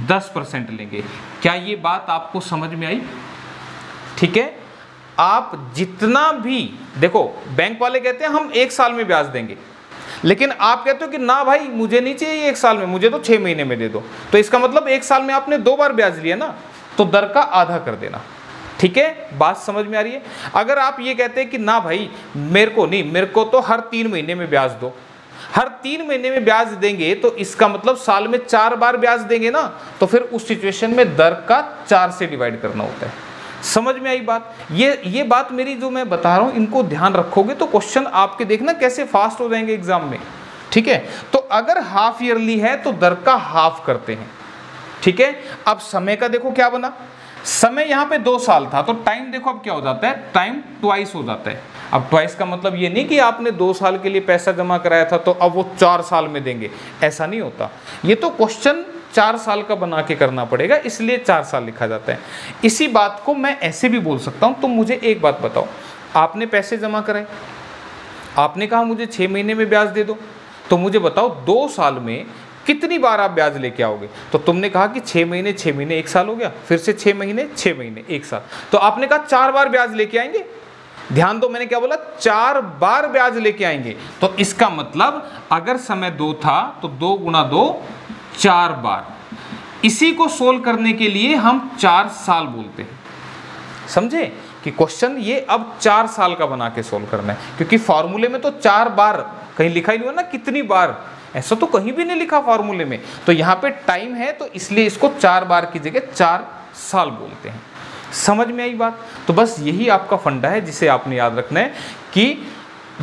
10% लेंगे। क्या ये बात आपको समझ में आई? ठीक है, आप जितना भी देखो, बैंक वाले कहते हैं हम 1 साल में ब्याज देंगे, लेकिन आप कहते हो कि ना भाई मुझे नहीं चाहिए 1 साल में, मुझे तो 6 महीने में दे दो। तो इसका मतलब 1 साल में आपने 2 बार ब्याज लिया ना, तो दर का आधा कर देना। ठीक है, बात समझ में आ रही है? अगर आप ये कहते हैं कि ना भाई मेरे को नहीं, मेरे को तो हर 3 महीने में ब्याज दो, हर 3 महीने में ब्याज देंगे, तो इसका मतलब साल में 4 बार ब्याज देंगे ना, तो फिर उस सिचुएशन में दर का 4 से डिवाइड करना होता है। समझ में आई बात? ये बात मेरी जो मैं बता रहा हूं, इनको ध्यान रखोगे तो क्वेश्चन आपके देखना कैसे फास्ट हो जाएंगे एग्जाम में। ठीक है, तो अगर हाफ ईयरली है तो दर का हाफ करते हैं। ठीक है, अब समय का देखो क्या बना, समय यहां पे 2 साल था, तो टाइम देखो अब क्या हो जाता है, टाइम ट्वाइस हो जाता है। अब ट्वाइस का मतलब ये नहीं कि आपने 2 साल के लिए पैसा जमा कराया था तो अब वो 4 साल में देंगे, ऐसा नहीं होता। ये तो क्वेश्चन 4 साल का बना के करना पड़ेगा, इसलिए 4 साल लिखा जाता है। इसी बात को मैं ऐसे भी बोल सकता हूँ। तो मुझे एक बात बताओ, आपने पैसे जमा कराए, आपने कहा मुझे 6 महीने में ब्याज दे दो, तो मुझे बताओ 2 साल में कितनी बार आप ब्याज लेके आओगे? तो तुमने कहा कि 6 महीने 6 महीने 1 साल हो गया, फिर से 6 महीने 6 महीने 1 साल, तो आपने कहा 4 बार ब्याज लेके आएंगे। ध्यान दो, मैंने क्या बोला, 4 बार ब्याज लेके आएंगे। तो इसका मतलब अगर समय 2 था तो 2 गुना 2 4 बार। इसी को सोल्व करने के लिए हम 4 साल बोलते हैं। समझे कि क्वेश्चन ये अब 4 साल का बना के सोल्व करना है, क्योंकि फॉर्मूले में तो 4 बार कहीं लिखा ही नहीं हुआ ना, कितनी बार, ऐसा तो कहीं भी नहीं लिखा फॉर्मूले में। तो यहाँ पे टाइम है तो इसलिए इसको 4 बार की जगह 4 साल बोलते हैं। समझ में आई बात? तो बस यही आपका फंडा है जिसे आपने याद रखना है कि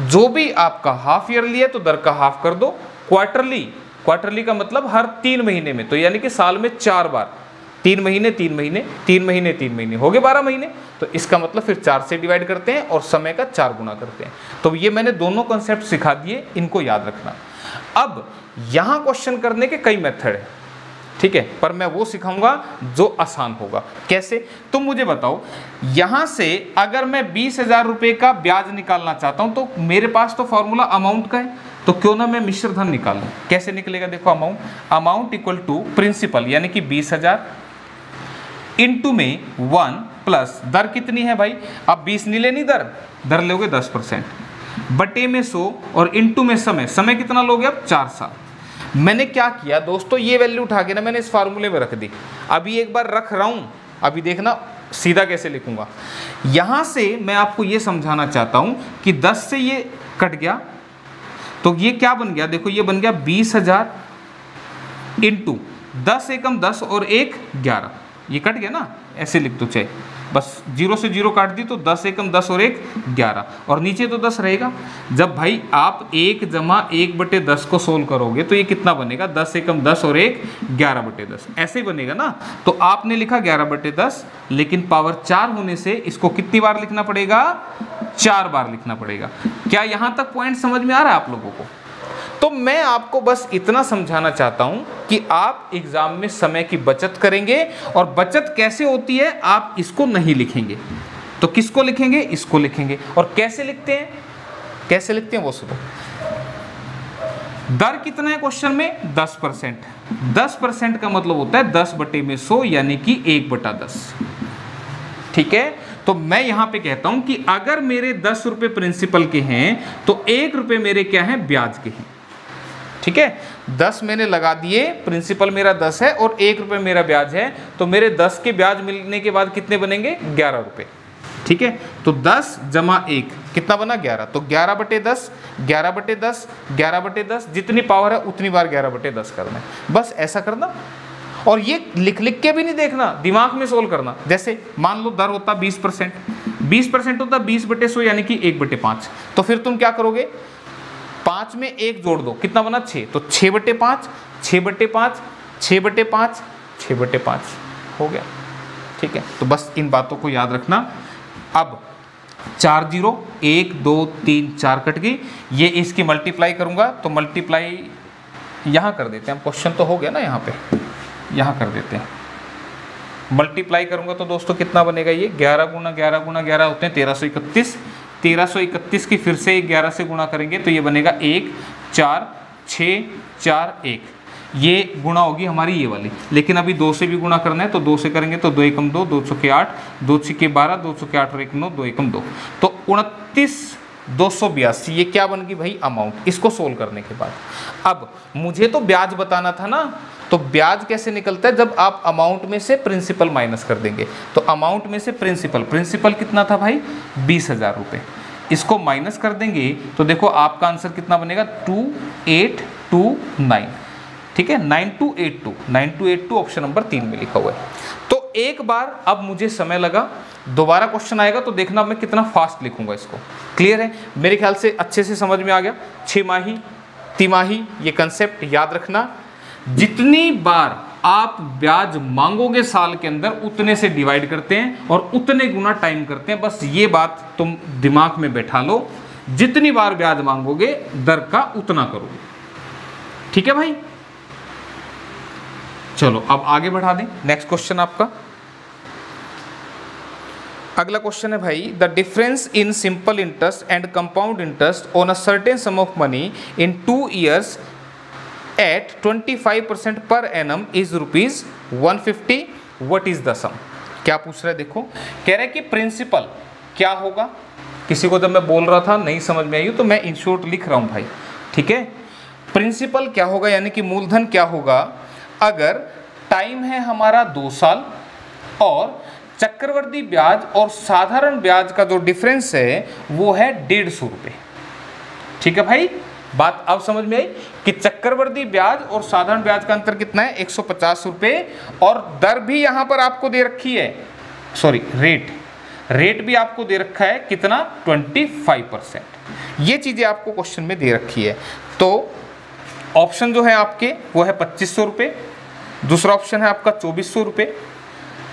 जो भी आपका हाफ ईयरली है तो दर का हाफ कर दो, क्वार्टरली का मतलब हर 3 महीने में, तो यानी कि साल में 4 बार, 3 महीने 3 महीने 3 महीने 3 महीने हो गए 12 महीने, तो इसका मतलब फिर 4 से डिवाइड करते हैं और समय का 4 गुना करते हैं। तो ये मैंने दोनों कॉन्सेप्ट सिखा दिए, इनको याद रखना। अब यहाँ क्वेश्चन करने के कई मेथड है, ठीक है, पर मैं वो सिखाऊंगा जो आसान होगा। कैसे, तुम मुझे बताओ, यहां से अगर मैं 20,000 रुपये का ब्याज निकालना चाहता हूं तो मेरे पास तो फॉर्मूला अमाउंट का है, तो क्यों ना मैं मिश्र धन निकालूं। कैसे निकलेगा, देखो अमाउंट इक्वल टू प्रिंसिपल यानी कि 20,000 इंटू में 1 प्लस दर कितनी है भाई, अब 20 नहीं लेनी दर लोगे 10%, बटे में 100 और इंटू में समय कितना लोगे अब 4 साल। मैंने क्या किया दोस्तों, ये वैल्यू उठा के ना मैंने इस फार्मूले में रख दी। अभी एक बार रख रहा हूँ, अभी देखना सीधा कैसे लिखूंगा। यहाँ से मैं आपको ये समझाना चाहता हूँ कि 10 से ये कट गया तो ये क्या बन गया, देखो ये बन गया 20,000 इंटू 10 एकम 10 और 1 11, ये कट गया ना, ऐसे लिख दो चाहे, बस 0 से 0 काट दी तो 10 एकम 10 और 1 11 और नीचे तो 10 रहेगा। जब भाई आप 1 जमा 1/10 को सोल्व करोगे तो ये कितना बनेगा, 10 एकम 10 और 1 11/10, ऐसे ही बनेगा ना। तो आपने लिखा 11/10, लेकिन पावर 4 होने से इसको कितनी बार लिखना पड़ेगा, 4 बार लिखना पड़ेगा। क्या यहाँ तक पॉइंट समझ में आ रहा है आप लोगों को? तो मैं आपको बस इतना समझाना चाहता हूं कि आप एग्जाम में समय की बचत करेंगे, और बचत कैसे होती है आप इसको नहीं लिखेंगे तो किसको लिखेंगे, इसको लिखेंगे। और कैसे लिखते हैं वो सुनो। दर कितना है क्वेश्चन में, 10%। 10% का मतलब होता है 10/100 यानी कि 1/10। ठीक है, तो मैं यहां पे कहता हूं कि अगर मेरे 10 रुपए प्रिंसिपल के हैं तो 1 रुपए मेरे क्या हैं, ब्याज के हैं। ठीक है, 10 मैंने लगा दिए, प्रिंसिपल मेरा 10 है और 1 रुपए मेरा ब्याज है, तो मेरे 10 के ब्याज मिलने के बाद कितने बनेंगे, 11 रुपए। ठीक है, तो 10 जमा 1 कितना बना, 11, तो 11/10 11/10 11/10, जितनी पावर है उतनी बार 11/10 करना है, बस ऐसा करना। और ये लिख के भी नहीं देखना, दिमाग में सोल्व करना। जैसे मान लो दर होता 20%, 20% होता 20/100 यानी कि 1/5, तो फिर तुम क्या करोगे, 5 में 1 जोड़ दो, कितना बना 6, तो 6/5 6/5 6/5 6/5 हो गया। ठीक है, तो बस इन बातों को याद रखना। अब 4 0 1 2 3 4 कट गई, ये इसकी मल्टीप्लाई करूंगा तो मल्टीप्लाई यहाँ कर देते हैं, क्वेश्चन तो हो गया ना, यहाँ पे यहाँ कर देते हैं। मल्टीप्लाई करूंगा तो दोस्तों कितना बनेगा, ये 11 गुना 11 गुना 11 होते हैं 1331, 1331 की फिर से 11 से गुणा करेंगे तो ये बनेगा 1 4 6 4 1, ये गुणा होगी हमारी ये वाली। लेकिन अभी 2 से भी गुणा करना है तो 2 से करेंगे तो 2 एकम 2 2 चौके 8 2 छक्के 12 2 चौके 8 और 1 9 2 एकम 2, तो 29,282 ये क्या बन गई भाई, अमाउंट। इसको सोल्व करने के बाद अब मुझे तो ब्याज बताना था ना, तो ब्याज कैसे निकलता है, जब आप अमाउंट में से प्रिंसिपल माइनस कर देंगे। तो अमाउंट में से प्रिंसिपल कितना था भाई, 20,000 रुपये, इसको माइनस कर देंगे तो देखो आपका आंसर कितना बनेगा, 2829। ठीक है, 9282 ऑप्शन नंबर 3 में लिखा हुआ है। तो एक बार अब मुझे समय लगा, दोबारा क्वेश्चन आएगा तो देखना मैं कितना फास्ट लिखूंगा इसको। क्लियर है, मेरे ख्याल से अच्छे से समझ में आ गया। 6 माही तिमाही ये कंसेप्ट याद रखना, जितनी बार आप ब्याज मांगोगे साल के अंदर उतने से डिवाइड करते हैं और उतने गुना टाइम करते हैं, बस ये बात तुम दिमाग में बैठा लो। जितनी बार ब्याज मांगोगे दर का उतना करोगे। ठीक है भाई, चलो अब आगे बढ़ा दें। नेक्स्ट क्वेश्चन आपका अगला क्वेश्चन है भाई, the difference in simple interest and compound interest on a certain some of money in 2 years at 25% per annum is ₹150, what is the sum। क्या पूछ रहा है, देखो कह रहा है कि प्रिंसिपल क्या होगा। किसी को जब मैं बोल रहा था नहीं समझ में आई तो मैं इन शॉर्ट लिख रहा हूं भाई। ठीक है, प्रिंसिपल क्या होगा यानी कि मूलधन क्या होगा अगर टाइम है हमारा 2 साल और चक्रवर्ती ब्याज और साधारण ब्याज का जो डिफरेंस है वो है 150 रुपये। ठीक है भाई, बात अब समझ में आई कि चक्रवर्ती ब्याज और साधारण ब्याज का अंतर कितना है, 150 रुपये, और दर भी यहां पर आपको दे रखी है, सॉरी रेट भी आपको दे रखा है कितना, 25%। ये चीजें आपको क्वेश्चन में दे रखी है। तो ऑप्शन जो है आपके वो है 2500 रुपये, दूसरा ऑप्शन है आपका 2400 रुपये,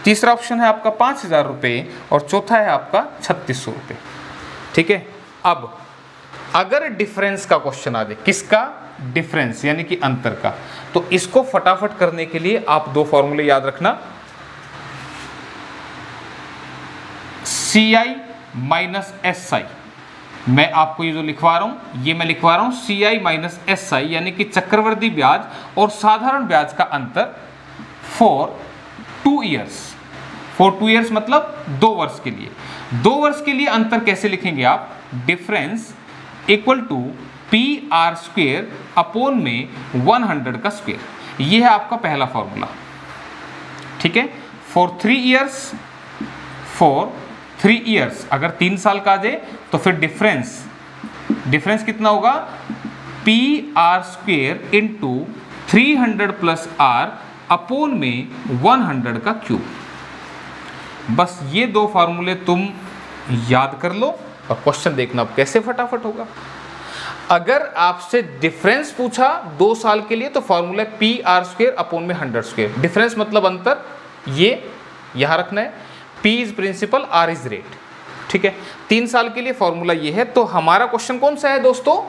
तीसरा ऑप्शन है आपका 5000 रुपये और चौथा है आपका 3600 रुपये। ठीक है, अब अगर डिफरेंस का क्वेश्चन आ जाए, किसका, डिफरेंस यानी कि अंतर का। तो इसको फटाफट करने के लिए आप दो फॉर्मूले याद रखना, CI माइनस SI। मैं आपको ये जो लिखवा रहा हूं, ये मैं लिखवा रहा हूं CI माइनस SI यानी कि चक्रवृद्धि ब्याज और साधारण ब्याज का अंतर फॉर 2 ईयर्स। फॉर 2 ईयर्स मतलब 2 वर्ष के लिए। 2 वर्ष के लिए अंतर कैसे लिखेंगे आप? Difference equal to PR² upon में 100 का स्क्वायर। ये है आपका पहला फॉर्मूला, ठीक है। फॉर 3 ईयर्स, फॉर 3 ईयर्स, अगर 3 साल का आ जाए तो फिर डिफरेंस कितना होगा? PR² into 300 plus R upon में 100 का क्यूब। बस ये दो फार्मूले तुम याद कर लो और क्वेश्चन देखना अब कैसे फटाफट होगा। अगर आपसे डिफरेंस पूछा 2 साल के लिए तो फॉर्मूला PR² अपोन में 100²। डिफरेंस मतलब अंतर, ये यहां रखना है। P is principal, R is rate, ठीक है। 3 साल के लिए फॉर्मूला ये है। तो हमारा क्वेश्चन कौन सा है दोस्तों?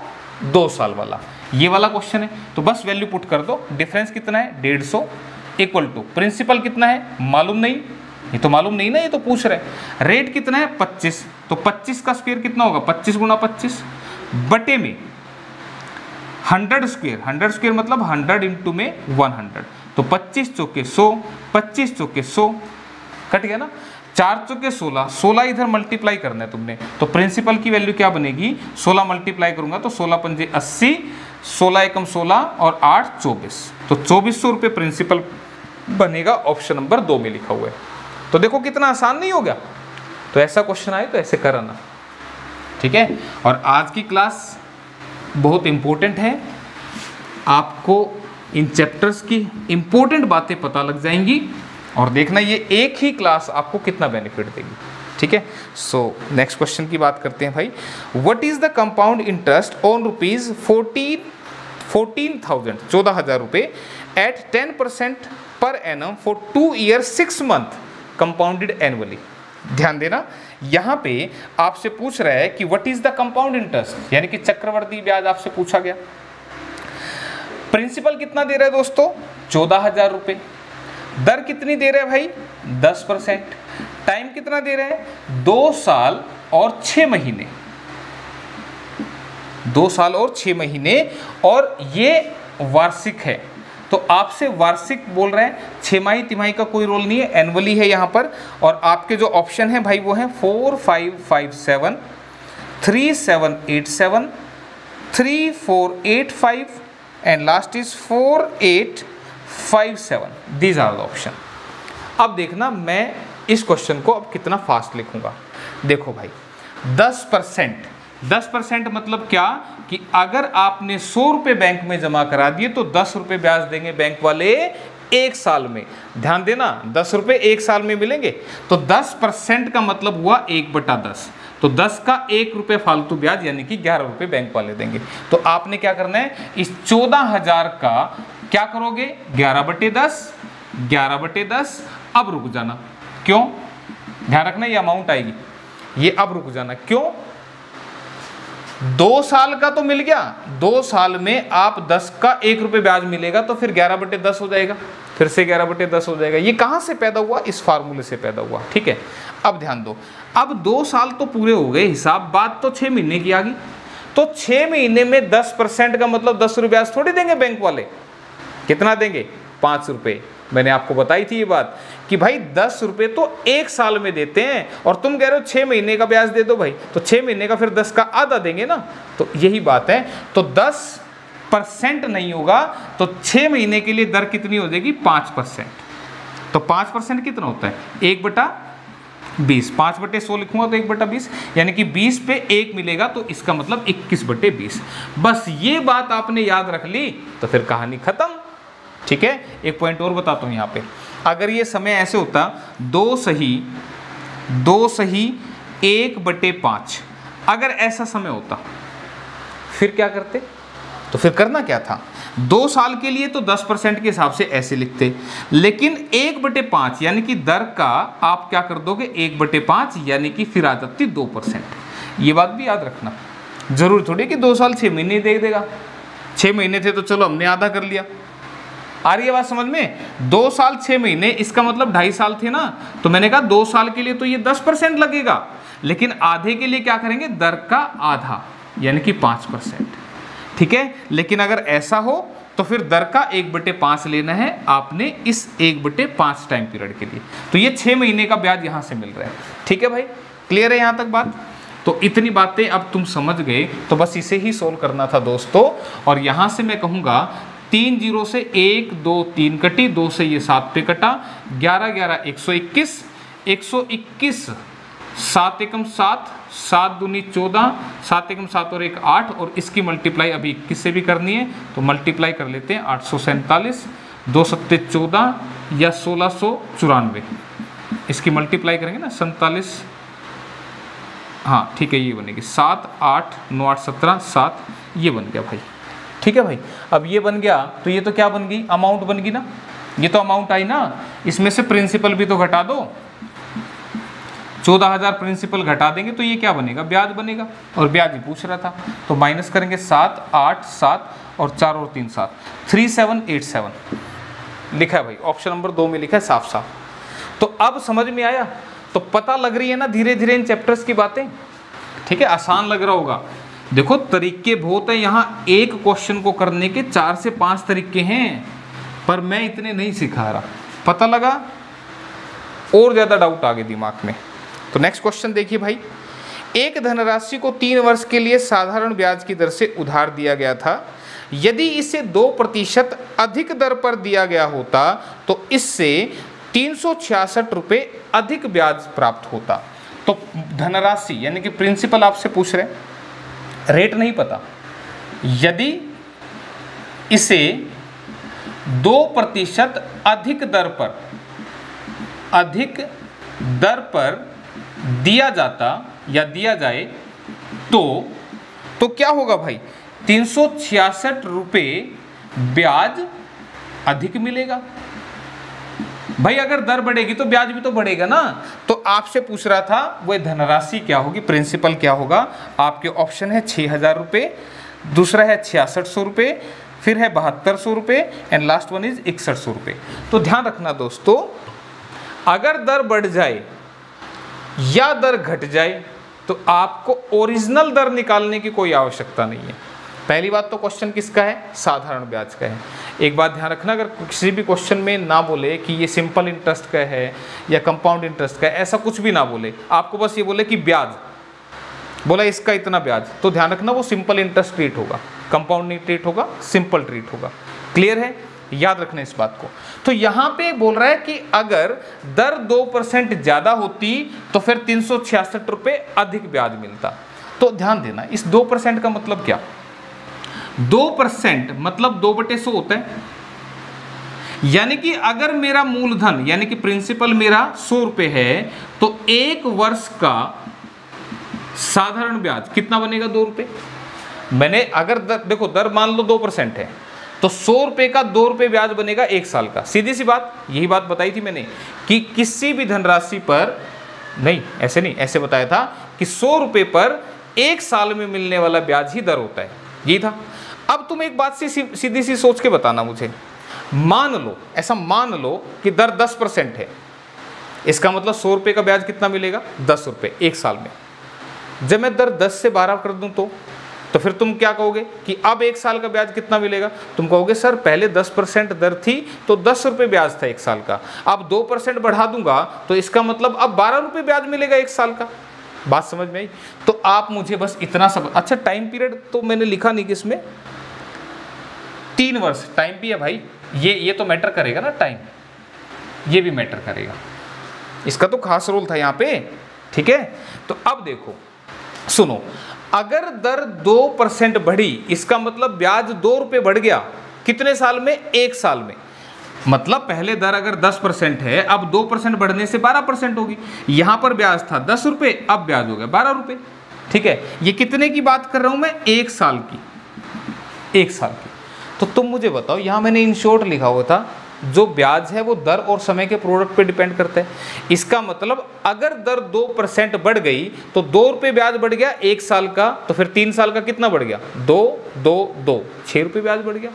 2 साल वाला, ये वाला क्वेश्चन है। तो बस वैल्यू पुट कर दो। डिफरेंस कितना है? 150 इक्वल टू प्रिंसिपल कितना है? मालूम नहीं, ये तो मालूम नहीं ना, ये तो पूछ रहे। रेट कितना है? 25। तो 25 का स्क्वायर कितना होगा? 25 गुणा 25 बटे में 100²। 100² मतलब 100 इंटू में 100। तो 25 चौके 100, 25 चौके 100, कट गया ना। 4 चौके 16, 16 इधर मल्टीप्लाई करना है तुमने। तो प्रिंसिपल की वैल्यू क्या बनेगी? 16 मल्टीप्लाई करूंगा तो 16 पंजे 80, 16 एकम 16 और 8 24। तो 2400 रुपये प्रिंसिपल बनेगा। ऑप्शन नंबर 2 में लिखा हुआ है। तो देखो कितना आसान नहीं हो गया। तो ऐसा क्वेश्चन आए तो ऐसे कराना, ठीक है। और आज की क्लास बहुत इंपॉर्टेंट है, आपको इन चैप्टर्स की इंपॉर्टेंट बातें पता लग जाएंगी और देखना ये एक ही क्लास आपको कितना बेनिफिट देगी, ठीक है। सो नेक्स्ट क्वेश्चन की बात करते हैं भाई। What is the compound interest on rupees 14,000 14,000 रुपये at 10% per annum for 2 years 6 month compounded annually. ध्यान देना, यहाँ पे आपसे पूछ रहा है कि what is the compound interest यानी कि चक्रवर्ती ब्याज आपसे पूछा गया। प्रिंसिपल कितना दे रहा है दोस्तों? 14,000 रुपये। दर कितनी दे रहा है भाई? 10%। टाइम कितना दे रहे हैं? 2 साल और 6 महीने। 2 साल और 6 महीने और ये वार्षिक है। तो आपसे वार्षिक बोल रहे हैं, 6 माही तिमाही का कोई रोल नहीं है, एनुअली है यहाँ पर। और आपके जो ऑप्शन है भाई वो है 4557, 3787, 3485 and last is 4857। These are the option. अब देखना मैं इस क्वेश्चन को अब कितना फास्ट लिखूंगा। देखो भाई 10% मतलब क्या कि अगर आपने 100 रुपये बैंक में जमा करा दिए तो 10 रुपये ब्याज देंगे बैंक वाले 1 साल में। ध्यान देना, 10 रुपये 1 साल में मिलेंगे। तो 10% का मतलब हुआ 1/10। तो 10 का 1 रुपये फालतू ब्याज यानी कि 11 रुपये बैंक वाले देंगे। तो आपने क्या करना है, इस 14,000 का क्या करोगे? 11/10, 11/10। अब रुक जाना, क्यों? ध्यान रखना ये अमाउंट आएगी, ये अब रुक जाना। क्यों? 2 साल का तो मिल गया, 2 साल में आप 10 का 1 रुपये ब्याज मिलेगा तो फिर 11/10 हो जाएगा, फिर से 11/10 हो जाएगा। ये कहाँ से पैदा हुआ? इस फार्मूले से पैदा हुआ, ठीक है। अब ध्यान दो, अब 2 साल तो पूरे हो गए, हिसाब बात तो 6 महीने की आ गई। तो 6 महीने में 10% का मतलब 10 रुपये ब्याज थोड़ी देंगे बैंक वाले। कितना देंगे? 5 रुपये। मैंने आपको बताई थी ये बात कि भाई 10 रुपये तो 1 साल में देते हैं और तुम कह रहे हो 6 महीने का ब्याज दे दो भाई, तो 6 महीने का फिर 10 का आधा देंगे ना। तो यही बात है। तो 10% नहीं होगा तो 6 महीने के लिए दर कितनी हो जाएगी? 5%। तो 5% कितना होता है? 1/20। 5/100 लिखूंगा तो 1/20 यानी कि 20 पे 1 मिलेगा तो इसका मतलब 21/20। बस ये बात आपने याद रख ली तो फिर कहानी खत्म, ठीक है। एक पॉइंट और बताता हूँ यहाँ पे, अगर ये समय ऐसे होता 2 सही 1/5, अगर ऐसा समय होता फिर क्या करते? तो फिर करना क्या था? 2 साल के लिए तो 10% के हिसाब से ऐसे लिखते, लेकिन 1/5 यानी कि दर का आप क्या कर दोगे? 1/5 यानी कि फिर आ जाती 2%। ये बात भी याद रखना, जरूर थोड़ी कि 2 साल 6 महीने दे देगा। 6 महीने थे तो चलो हमने आधा कर लिया। आ रही है बात समझ में? 2 साल 6 महीने, इसका मतलब 2.5 साल थे ना, तो मैंने कहा 2 साल के लिए तो ये 10% लगेगा, लेकिन आधे के लिए क्या करेंगे, दर का आधा यानी कि 5%। ठीक है, लेकिन अगर ऐसा हो तो फिर दर का 1/5 लेना है आपने इस 1/5 टाइम पीरियड के लिए। तो ये 6 महीने का ब्याज यहां से मिल रहा है। ठीक है भाई, क्लियर है यहां तक बात? तो इतनी बातें अब तुम समझ गए, तो बस इसे ही सोल्व करना था दोस्तों। और यहां से मैं कहूंगा 3 0 से 1 2 3 कटी, 2 से ये 7 पे कटा, 11 11 121, 121 7 एकम 7, 7 दूनी 14, 7 एकम 7 और 1 8, और इसकी मल्टीप्लाई अभी 21 से भी करनी है तो मल्टीप्लाई कर लेते हैं। 847, 2 सत्ते 14 या 1694, इसकी मल्टीप्लाई करेंगे ना 47, हाँ ठीक है ये बनेगी 7 8 9 8 17 7, ये बन गया भाई। ठीक है भाई, अब ये बन गया तो ये तो क्या बन गई, अमाउंट बन गई ना, ये तो अमाउंट आई ना, इसमें से प्रिंसिपल भी तो घटा दो, 14,000 प्रिंसिपल घटा देंगे तो ये क्या बनेगा, ब्याज बनेगा, और ब्याज ही पूछ रहा था तो माइनस करेंगे 7 8 7 और 4 और 3 7, 3787 लिखा है भाई, ऑप्शन नंबर 2 में लिखा है साफ साफ। तो अब समझ में आया, तो पता लग रही है ना धीरे धीरे इन चैप्टर्स की बातें। ठीक है, आसान लग रहा होगा। देखो तरीके बहुत है, यहाँ एक क्वेश्चन को करने के 4 से 5 तरीके हैं, पर मैं इतने नहीं सिखा रहा, पता लगा? और ज़्यादा डाउट आ गए दिमाग में। तो नेक्स्ट क्वेश्चन देखिए भाई, एक धनराशि को 3 वर्ष के लिए साधारण ब्याज की दर से उधार दिया गया था, यदि इसे 2% अधिक दर पर दिया गया होता तो इससे 366 रुपये अधिक ब्याज प्राप्त होता। तो धनराशि यानी कि प्रिंसिपल आपसे पूछ रहे, रेट नहीं पता, यदि इसे 2% अधिक दर पर दिया जाता या दिया जाए तो क्या होगा भाई, 366 रुपये ब्याज अधिक मिलेगा। भाई अगर दर बढ़ेगी तो ब्याज भी तो बढ़ेगा ना। तो आपसे पूछ रहा था वह धनराशि क्या होगी, प्रिंसिपल क्या होगा। आपके ऑप्शन है 6,000 रुपये, दूसरा है 6600 रुपये, फिर है 7200 रुपये एंड लास्ट वन इज 6100 रुपये। तो ध्यान रखना दोस्तों, अगर दर बढ़ जाए या दर घट जाए तो आपको ओरिजिनल दर निकालने की कोई आवश्यकता नहीं है। पहली बात तो क्वेश्चन किसका है, साधारण ब्याज का है। एक बात ध्यान रखना, अगर किसी भी क्वेश्चन में ना बोले कि ये सिंपल इंटरेस्ट का है या कंपाउंड इंटरेस्ट का है, ऐसा कुछ भी ना बोले, आपको बस ये बोले कि ब्याज, बोला इसका इतना ब्याज, तो ध्यान रखना वो सिंपल इंटरेस्ट रेट होगा, कंपाउंड नहीं रेट होगा, सिंपल रेट होगा। क्लियर है, याद रखना इस बात को। तो यहाँ पे बोल रहा है कि अगर दर 2% ज़्यादा होती तो फिर 366 रुपये अधिक ब्याज मिलता। तो ध्यान देना, इस 2% का मतलब क्या, 2% मतलब 2/100 होता है। यानी कि अगर मेरा मूलधन यानी कि प्रिंसिपल मेरा 100 रुपये है तो 1 वर्ष का साधारण ब्याज कितना बनेगा, 2 रुपये। मैंने अगर देखो दर मान लो 2% है तो 100 रुपये का 2 रुपये ब्याज बनेगा 1 साल का। सीधी सी बात, यही बात बताई थी मैंने कि किसी भी धनराशि पर नहीं, ऐसे नहीं, ऐसे बताया था कि 100 रुपये पर 1 साल में मिलने वाला ब्याज ही दर होता है, यही था। अब तुम एक बात सीधी सी सोच के बताना मुझे, मान लो, ऐसा मान लो कि दर 10% है, इसका मतलब 100 रुपये का ब्याज कितना मिलेगा, 10 रुपये 1 साल में। जब मैं दर 10 से 12 कर दूं तो फिर तुम क्या कहोगे कि अब 1 साल का ब्याज कितना मिलेगा। तुम कहोगे सर पहले 10% दर थी तो 10 रुपये ब्याज था 1 साल का, अब 2% बढ़ा दूंगा तो इसका मतलब अब 12 रुपये ब्याज मिलेगा 1 साल का। बात समझ में आई? तो आप मुझे बस इतना सब, अच्छा टाइम पीरियड तो मैंने लिखा नहीं किसमें, 3 वर्ष टाइम भी है भाई, ये तो मैटर करेगा ना, टाइम ये भी मैटर करेगा, इसका तो खास रोल था यहाँ पे। ठीक है, तो अब देखो सुनो, अगर दर 2% बढ़ी इसका मतलब ब्याज 2 रुपये बढ़ गया, कितने साल में, 1 साल में। मतलब पहले दर अगर 10% है, अब 2% बढ़ने से 12% होगी। यहां पर ब्याज था 10 रुपये, अब ब्याज हो गया 12 रुपये। ठीक है, ये कितने की बात कर रहा हूं मैं, 1 साल की, 1 साल की। तो तुम मुझे बताओ, यहां मैंने इन शॉर्ट लिखा हुआ था जो ब्याज है वो दर और समय के प्रोडक्ट पे डिपेंड करता है। इसका मतलब अगर दर 2% बढ़ गई तो 2 रुपये ब्याज बढ़ गया 1 साल का, तो फिर 3 साल का कितना बढ़ गया? 2 2 2 6 रुपये ब्याज बढ़ गया।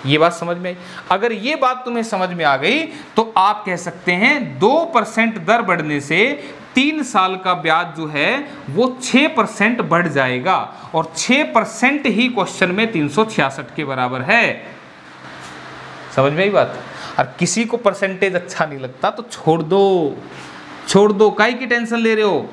ये बात समझ में आई? अगर ये बात तुम्हें समझ में आ गई तो आप कह सकते हैं 2% दर बढ़ने से 3 साल का ब्याज जो है वो 6% बढ़ जाएगा, और 6% ही क्वेश्चन में 366 के बराबर है। समझ में आई बात? और किसी को परसेंटेज अच्छा नहीं लगता तो छोड़ दो, काहे की टेंशन ले रहे हो?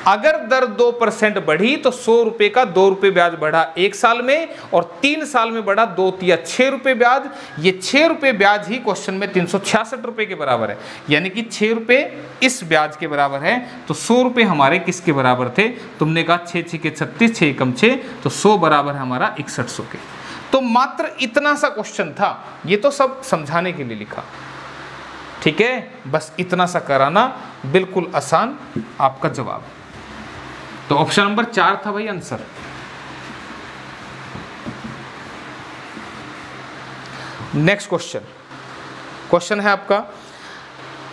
अगर दर 2% बढ़ी तो 100 रुपये का 2 रुपये ब्याज बढ़ा 1 साल में, और 3 साल में बढ़ा 2 या 6 रुपये ब्याज। ये 6 रुपये ब्याज ही क्वेश्चन में 366 रुपये के बराबर है, यानी कि 6 रुपये इस ब्याज के बराबर है। तो 100 रुपये हमारे किसके बराबर थे? तुमने कहा 6 6 के 36, 6 कम 6, तो 100 बराबर है हमारा 6100 के। तो मात्र इतना सा क्वेश्चन था, ये तो सब समझाने के लिए लिखा, ठीक है? बस इतना सा कराना, बिल्कुल आसान आपका जवाब। तो ऑप्शन नंबर 4 था भाई आंसर। नेक्स्ट क्वेश्चन है आपका,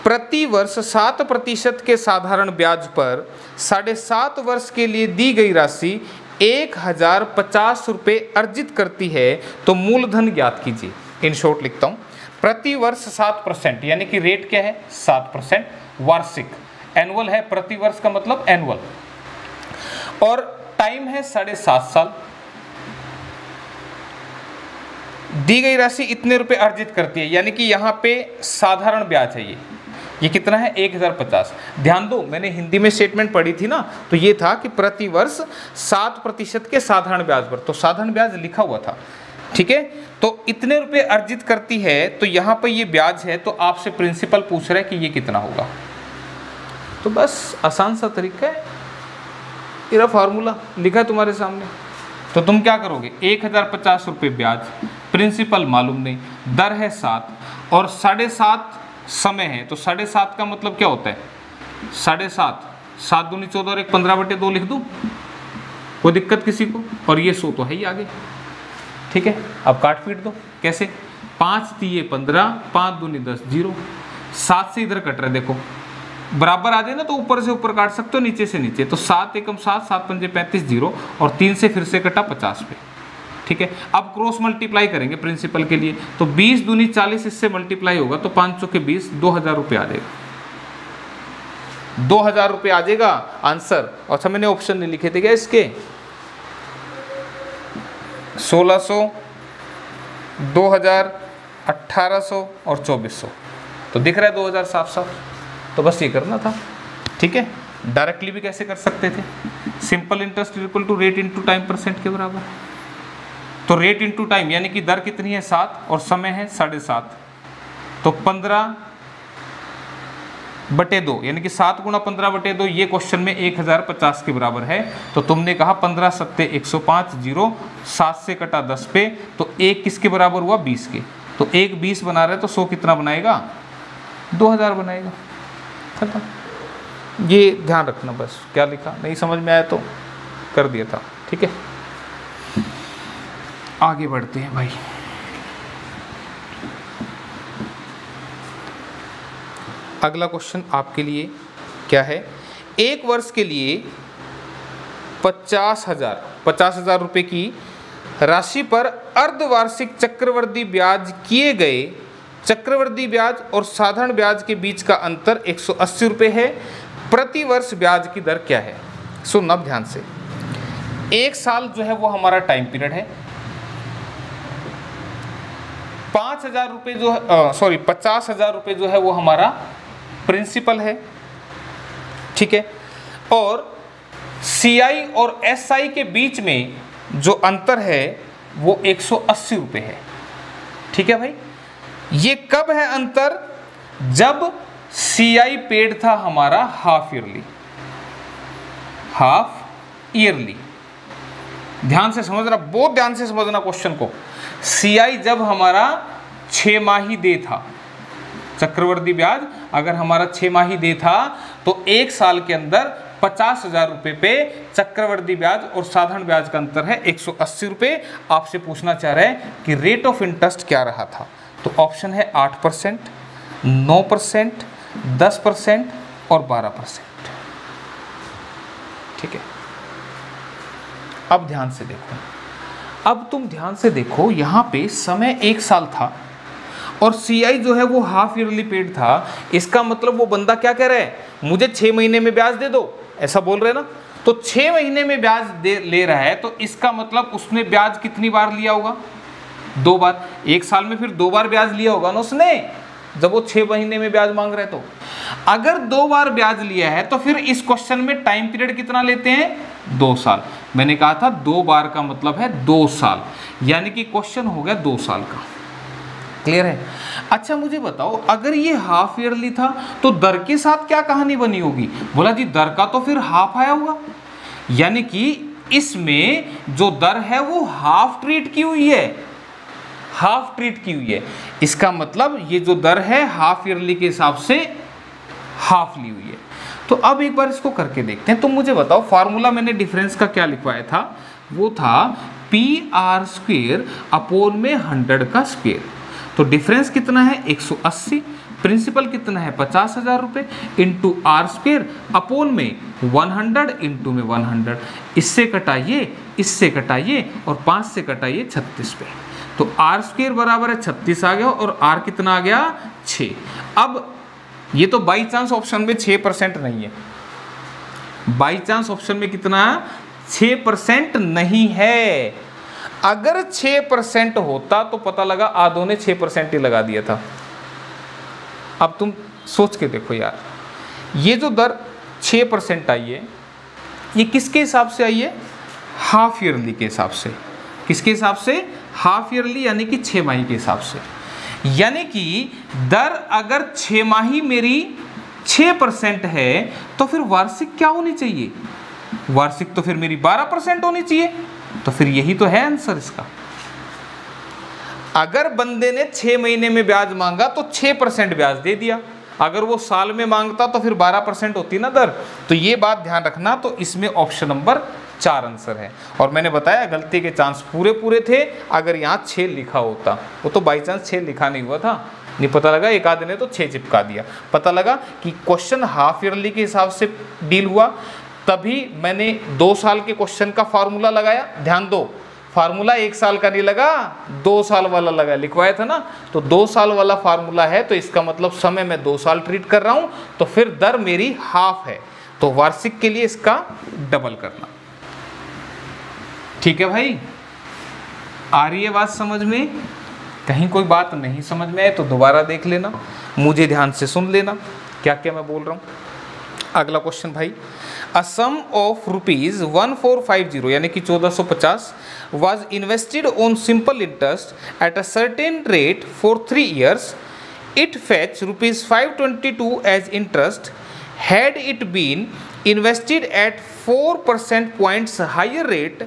प्रति वर्ष 7% के साधारण ब्याज पर 7.5 वर्ष के लिए दी गई राशि 1050 रुपये अर्जित करती है, तो मूलधन ज्ञात कीजिए। इन शॉर्ट लिखता हूं, प्रति वर्ष 7%, यानी कि रेट क्या है? 7%, वार्षिक, एनुअल है, प्रति वर्ष का मतलब एनुअल, और टाइम है 7.5 साल। दी गई राशि इतने रुपए अर्जित करती है, यानी कि यहाँ पे साधारण ब्याज है ये कितना है? 1050। ध्यान दो, मैंने हिंदी में स्टेटमेंट पढ़ी थी ना, तो ये था कि प्रति वर्ष 7% के साधारण ब्याज पर, तो साधारण ब्याज लिखा हुआ था, ठीक है? तो इतने रुपए अर्जित करती है, तो यहाँ पे ये ब्याज है, तो आपसे प्रिंसिपल पूछ रहा है कि ये कितना होगा। तो बस आसान सा तरीका है, मेरा फार्मूला लिखा है तुम्हारे सामने। तो तुम क्या करोगे? 1050 रुपये ब्याज, प्रिंसिपल मालूम नहीं, दर है 7 और 7.5 समय है, तो 7.5 का मतलब क्या होता है? 7.5, 7 दूनी 14 और 1 15/2 लिख दूँ, कोई दिक्कत किसी को? और ये 100 तो है ही आगे, ठीक है? अब काट पीट दो, कैसे? 5 3 15, 5 दूनी 10, 0, 7 से इधर कट रहे, देखो बराबर आ जाए ना, तो ऊपर से ऊपर काट सकते हो, नीचे से नीचे, तो 7 एकम 7, 7 पंजे 35, 0, और 3 से फिर से कटा 50 पे, ठीक है? अब क्रॉस मल्टीप्लाई करेंगे प्रिंसिपल के लिए, तो 20 दूनी 40, इससे मल्टीप्लाई होगा तो 5 चौके 20, 2000 रुपये आ जाएगा, 2000 रुपये आ जाएगा आंसर। अच्छा, मैंने ऑप्शन नहीं लिखे थे क्या इसके? 1600, 2000, 1800 और 2400, तो दिख रहा है 2000 साफ साफ। तो बस ये करना था, ठीक है? डायरेक्टली भी कैसे कर सकते थे? Simple interest equal to rate into time % के बराबर। तो रेट इंटू टाइम, यानी कि दर कितनी है? 7 और समय है 7.5, तो 15/2, यानी कि 7 गुणा 15/2, ये क्वेश्चन में 1050 के बराबर है। तो तुमने कहा 15 7 105, 0, 7 से कटा 10 पे, तो 1 किसके बराबर हुआ? 20 के, तो 1 20 बना रहे, तो 100 कितना बनाएगा? 2000 बनाएगा। खत्म। ये ध्यान रखना, बस क्या लिखा नहीं समझ में आया तो कर दिया था, ठीक है? आगे बढ़ते हैं भाई। अगला क्वेश्चन आपके लिए क्या है? 1 वर्ष के लिए 50,000 रुपये की राशि पर अर्धवार्षिक चक्रवृद्धि ब्याज किए गए चक्रवृद्धि ब्याज और साधारण ब्याज के बीच का अंतर 180 रुपये है। प्रति वर्ष ब्याज की दर क्या है? सुनना ध्यान से। 1 साल जो है वो हमारा टाइम पीरियड है। 50,000 रुपये जो है 50,000 रुपये जो है वो हमारा प्रिंसिपल है, ठीक है? और CI और SI के बीच में जो अंतर है वो 180 रुपये है, ठीक है भाई? ये कब है अंतर? जब CI पेड था हमारा हाफ ईयरली। ध्यान से समझना, बहुत ध्यान से समझना क्वेश्चन को। CI जब हमारा 6 माही दे था, चक्रवर्ती ब्याज अगर हमारा 6 माही दे था, तो 1 साल के अंदर 50,000 रुपये पे चक्रवर्ती ब्याज और साधारण ब्याज का अंतर है 180 रुपये। आपसे पूछना चाह रहे हैं कि रेट ऑफ इंटरेस्ट क्या रहा था। तो ऑप्शन है 8%, 9%, 10% और 12%। ठीक है, अब ध्यान से देखो, अब तुम ध्यान से देखो, यहाँ पे समय 1 साल था और CI जो है वो हाफ ईयरली पेड था। इसका मतलब वो बंदा क्या कह रहा है, मुझे 6 महीने में ब्याज दे दो, ऐसा बोल रहे ना। तो 6 महीने में ब्याज ले रहा है, तो इसका मतलब उसने ब्याज कितनी बार लिया होगा, 2 बार। 1 साल में फिर 2 बार ब्याज लिया होगा ना उसने, जब वो 6 महीने में ब्याज मांग रहे। तो अगर 2 बार ब्याज लिया है तो फिर इस क्वेश्चन में टाइम पीरियड कितना लेते हैं, 2 साल। मैंने कहा था 2 बार का मतलब है 2 साल, यानी कि क्वेश्चन हो गया 2 साल का। क्लियर है। अच्छा मुझे बताओ, अगर ये हाफ ईयरली था तो दर के साथ क्या कहानी बनी होगी। बोला जी दर का तो फिर हाफ आया होगा, यानी कि इसमें जो दर है वो हाफ ट्रीट की हुई है, हाफ ट्रीट की हुई है। इसका मतलब ये जो दर है हाफ ईयरली के हिसाब से हाफ ली हुई है। तो अब एक बार इसको करके देखते हैं। तो मुझे बताओ, फार्मूला मैंने डिफरेंस का क्या लिखवाया था, वो था PR² अपोन में 100 का स्क्वायर। तो डिफरेंस कितना है 180, प्रिंसिपल कितना है 50,000 रुपये, इंटू R² अपोन में 100 इंटू में 100। इससे कटाइए, इससे कटाइए और 5 से कटाइए 36 पे। तो R² बराबर है 36 आ गया और R कितना आ गया 6। अब ये तो बाई चांस ऑप्शन में 6% नहीं है, बाई चांस ऑप्शन में कितना 6% नहीं है। अगर 6% होता तो पता लगा आधों ने 6% ही लगा दिया था। अब तुम सोच के देखो यार, ये जो दर 6% आई है ये किसके हिसाब से आई है, हाफ ईयरली के हिसाब से। किसके हिसाब से, हाफ ईयरली, यानी कि 6 माही के हिसाब से। यानी कि दर अगर 6 माही मेरी 6% है तो फिर वार्षिक क्या होनी चाहिए, वार्षिक तो फिर मेरी 12% होनी चाहिए। तो फिर यही तो है आंसर इसका। अगर बंदे ने 6 महीने में ब्याज मांगा तो 6% ब्याज दे दिया, अगर वो साल में मांगता तो फिर 12% होती ना दर। तो ये बात ध्यान रखना। तो इसमें ऑप्शन नंबर 4 आंसर है। और मैंने बताया गलती के चांस पूरे पूरे थे, अगर यहाँ 6 लिखा होता, वो तो बाई चांस 6 लिखा नहीं हुआ था, नहीं पता लगा एक आधे ने तो 6 चिपका दिया। पता लगा कि क्वेश्चन हाफ ईयरली के हिसाब से डील हुआ, तभी मैंने 2 साल के क्वेश्चन का फार्मूला लगाया। ध्यान दो, फार्मूला 1 साल का नहीं लगा, 2 साल वाला लगा, लिखवाया था ना। तो 2 साल वाला फार्मूला है, तो इसका मतलब समय मैं 2 साल ट्रीट कर रहा हूँ, तो फिर दर मेरी हाफ है। तो वार्षिक के लिए इसका डबल करना। ठीक है भाई, आ रही है बात समझ में? कहीं कोई बात नहीं समझ में आए तो दोबारा देख लेना, मुझे ध्यान से सुन लेना क्या क्या मैं बोल रहा हूँ। अगला क्वेश्चन भाई, अ सम ऑफ ₹1450 यानी कि 1450 was invested on simple interest at a certain rate for 3 years. It fetched ₹522 as interest. Had it been invested at 4% points higher rate,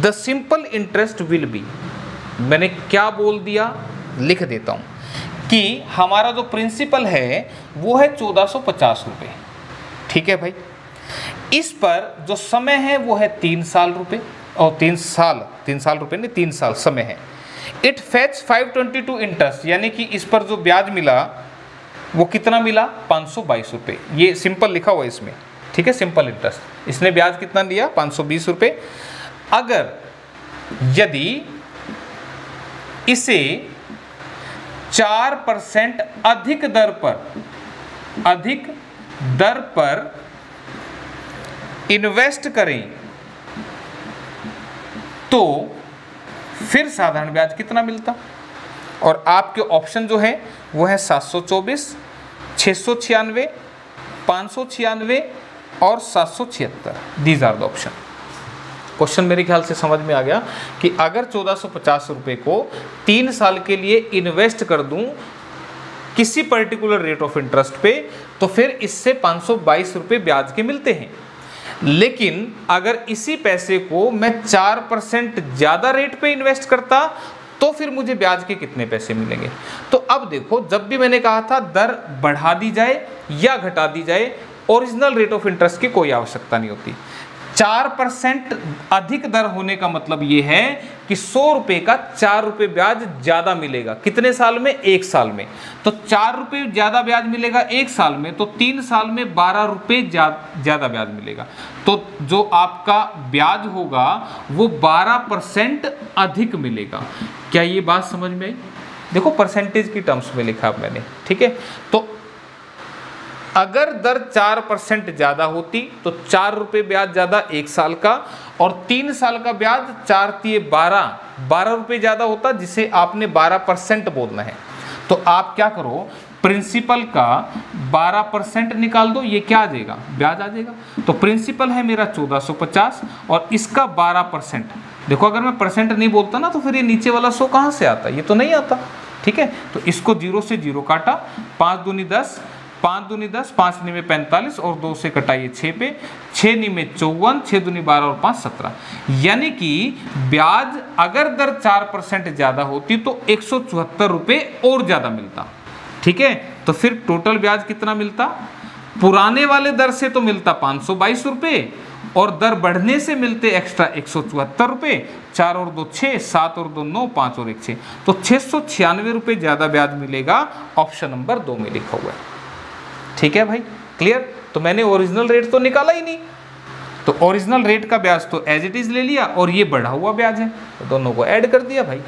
the simple interest will be। मैंने क्या बोल दिया, लिख देता हूँ कि हमारा जो प्रिंसिपल है वो है 1450 रुपये। ठीक है भाई, इस पर जो समय है वो है 3 साल रुपये, और 3 साल रुपये नहीं, 3 साल समय है। इट फैच 522 इंटरेस्ट, यानी कि इस पर जो ब्याज मिला वो कितना मिला 522 रुपये। ये सिंपल लिखा हुआ है इसमें, ठीक है, सिंपल इंटरेस्ट। इसने ब्याज कितना लिया 520 रुपये। अगर यदि इसे 4% अधिक दर पर इन्वेस्ट करें तो फिर साधारण ब्याज कितना मिलता। और आपके ऑप्शन जो है वो है 724, 696, 596 और 776। These are the option. Question मेरे ख्याल से समझ में आ गया कि अगर 1450 रुपये को 3 साल के लिए इन्वेस्ट कर दूं किसी पर्टिकुलर रेट ऑफ इंटरेस्ट पे, तो फिर इससे 522 रुपये ब्याज के मिलते हैं। लेकिन अगर इसी पैसे को मैं 4% ज़्यादा रेट पे इन्वेस्ट करता तो फिर मुझे ब्याज के कितने पैसे मिलेंगे। तो अब देखो, जब भी मैंने कहा था दर बढ़ा दी जाए या घटा दी जाए, ओरिजिनल रेट ऑफ इंटरेस्ट की कोई आवश्यकता नहीं होती। 4% अधिक दर होने का मतलब ये है कि 100 रुपये का 4 रुपये ब्याज ज़्यादा मिलेगा। कितने साल में? 1 साल में। तो 4 रुपये ज़्यादा ब्याज मिलेगा 1 साल में, तो 3 साल में 12 रुपये ज़्यादा ब्याज मिलेगा। तो जो आपका ब्याज होगा वो 12% अधिक मिलेगा। क्या ये बात समझ में आई? देखो परसेंटेज की टर्म्स में लिखा मैंने, ठीक है। तो अगर दर 4% ज़्यादा होती तो 4 रुपये ब्याज ज़्यादा 1 साल का, और 3 साल का ब्याज 4 तिये 12 रुपये ज़्यादा होता, जिसे आपने 12% बोलना है। तो आप क्या करो, प्रिंसिपल का 12% निकाल दो, ये क्या आ जाएगा? ब्याज आ जाएगा। तो प्रिंसिपल है मेरा 1450 और इसका 12%। देखो अगर मैं परसेंट नहीं बोलता ना तो फिर ये नीचे वाला 100 कहाँ से आता? ये तो नहीं आता, ठीक है। तो इसको 0 से 0 काटा, 5 दूनी 10, 5 दूनी 10, 5 नी में 45 और 2 से कटाइए 6 पे, 6 नी में 54, 6 दूनी 12 और 5 17। यानी कि ब्याज अगर दर 4% ज़्यादा होती तो 174 रुपये और ज़्यादा मिलता, ठीक है। तो फिर टोटल ब्याज कितना मिलता? पुराने वाले दर से तो मिलता 522 रुपये, और दर बढ़ने से मिलते एक्स्ट्रा 174 रुपये। 4 और 2 6, 7 और 2 9, 5 और 1 6, तो 696 रुपये ज़्यादा ब्याज मिलेगा। ऑप्शन नंबर 2 में लिखा हुआ है, ठीक है भाई, क्लियर। तो मैंने ओरिजिनल रेट तो निकाला ही नहीं, तो ओरिजिनल रेट का ब्याज तो एज इट इज़ ले लिया और ये बढ़ा हुआ ब्याज है, तो दोनों को ऐड कर दिया भाई,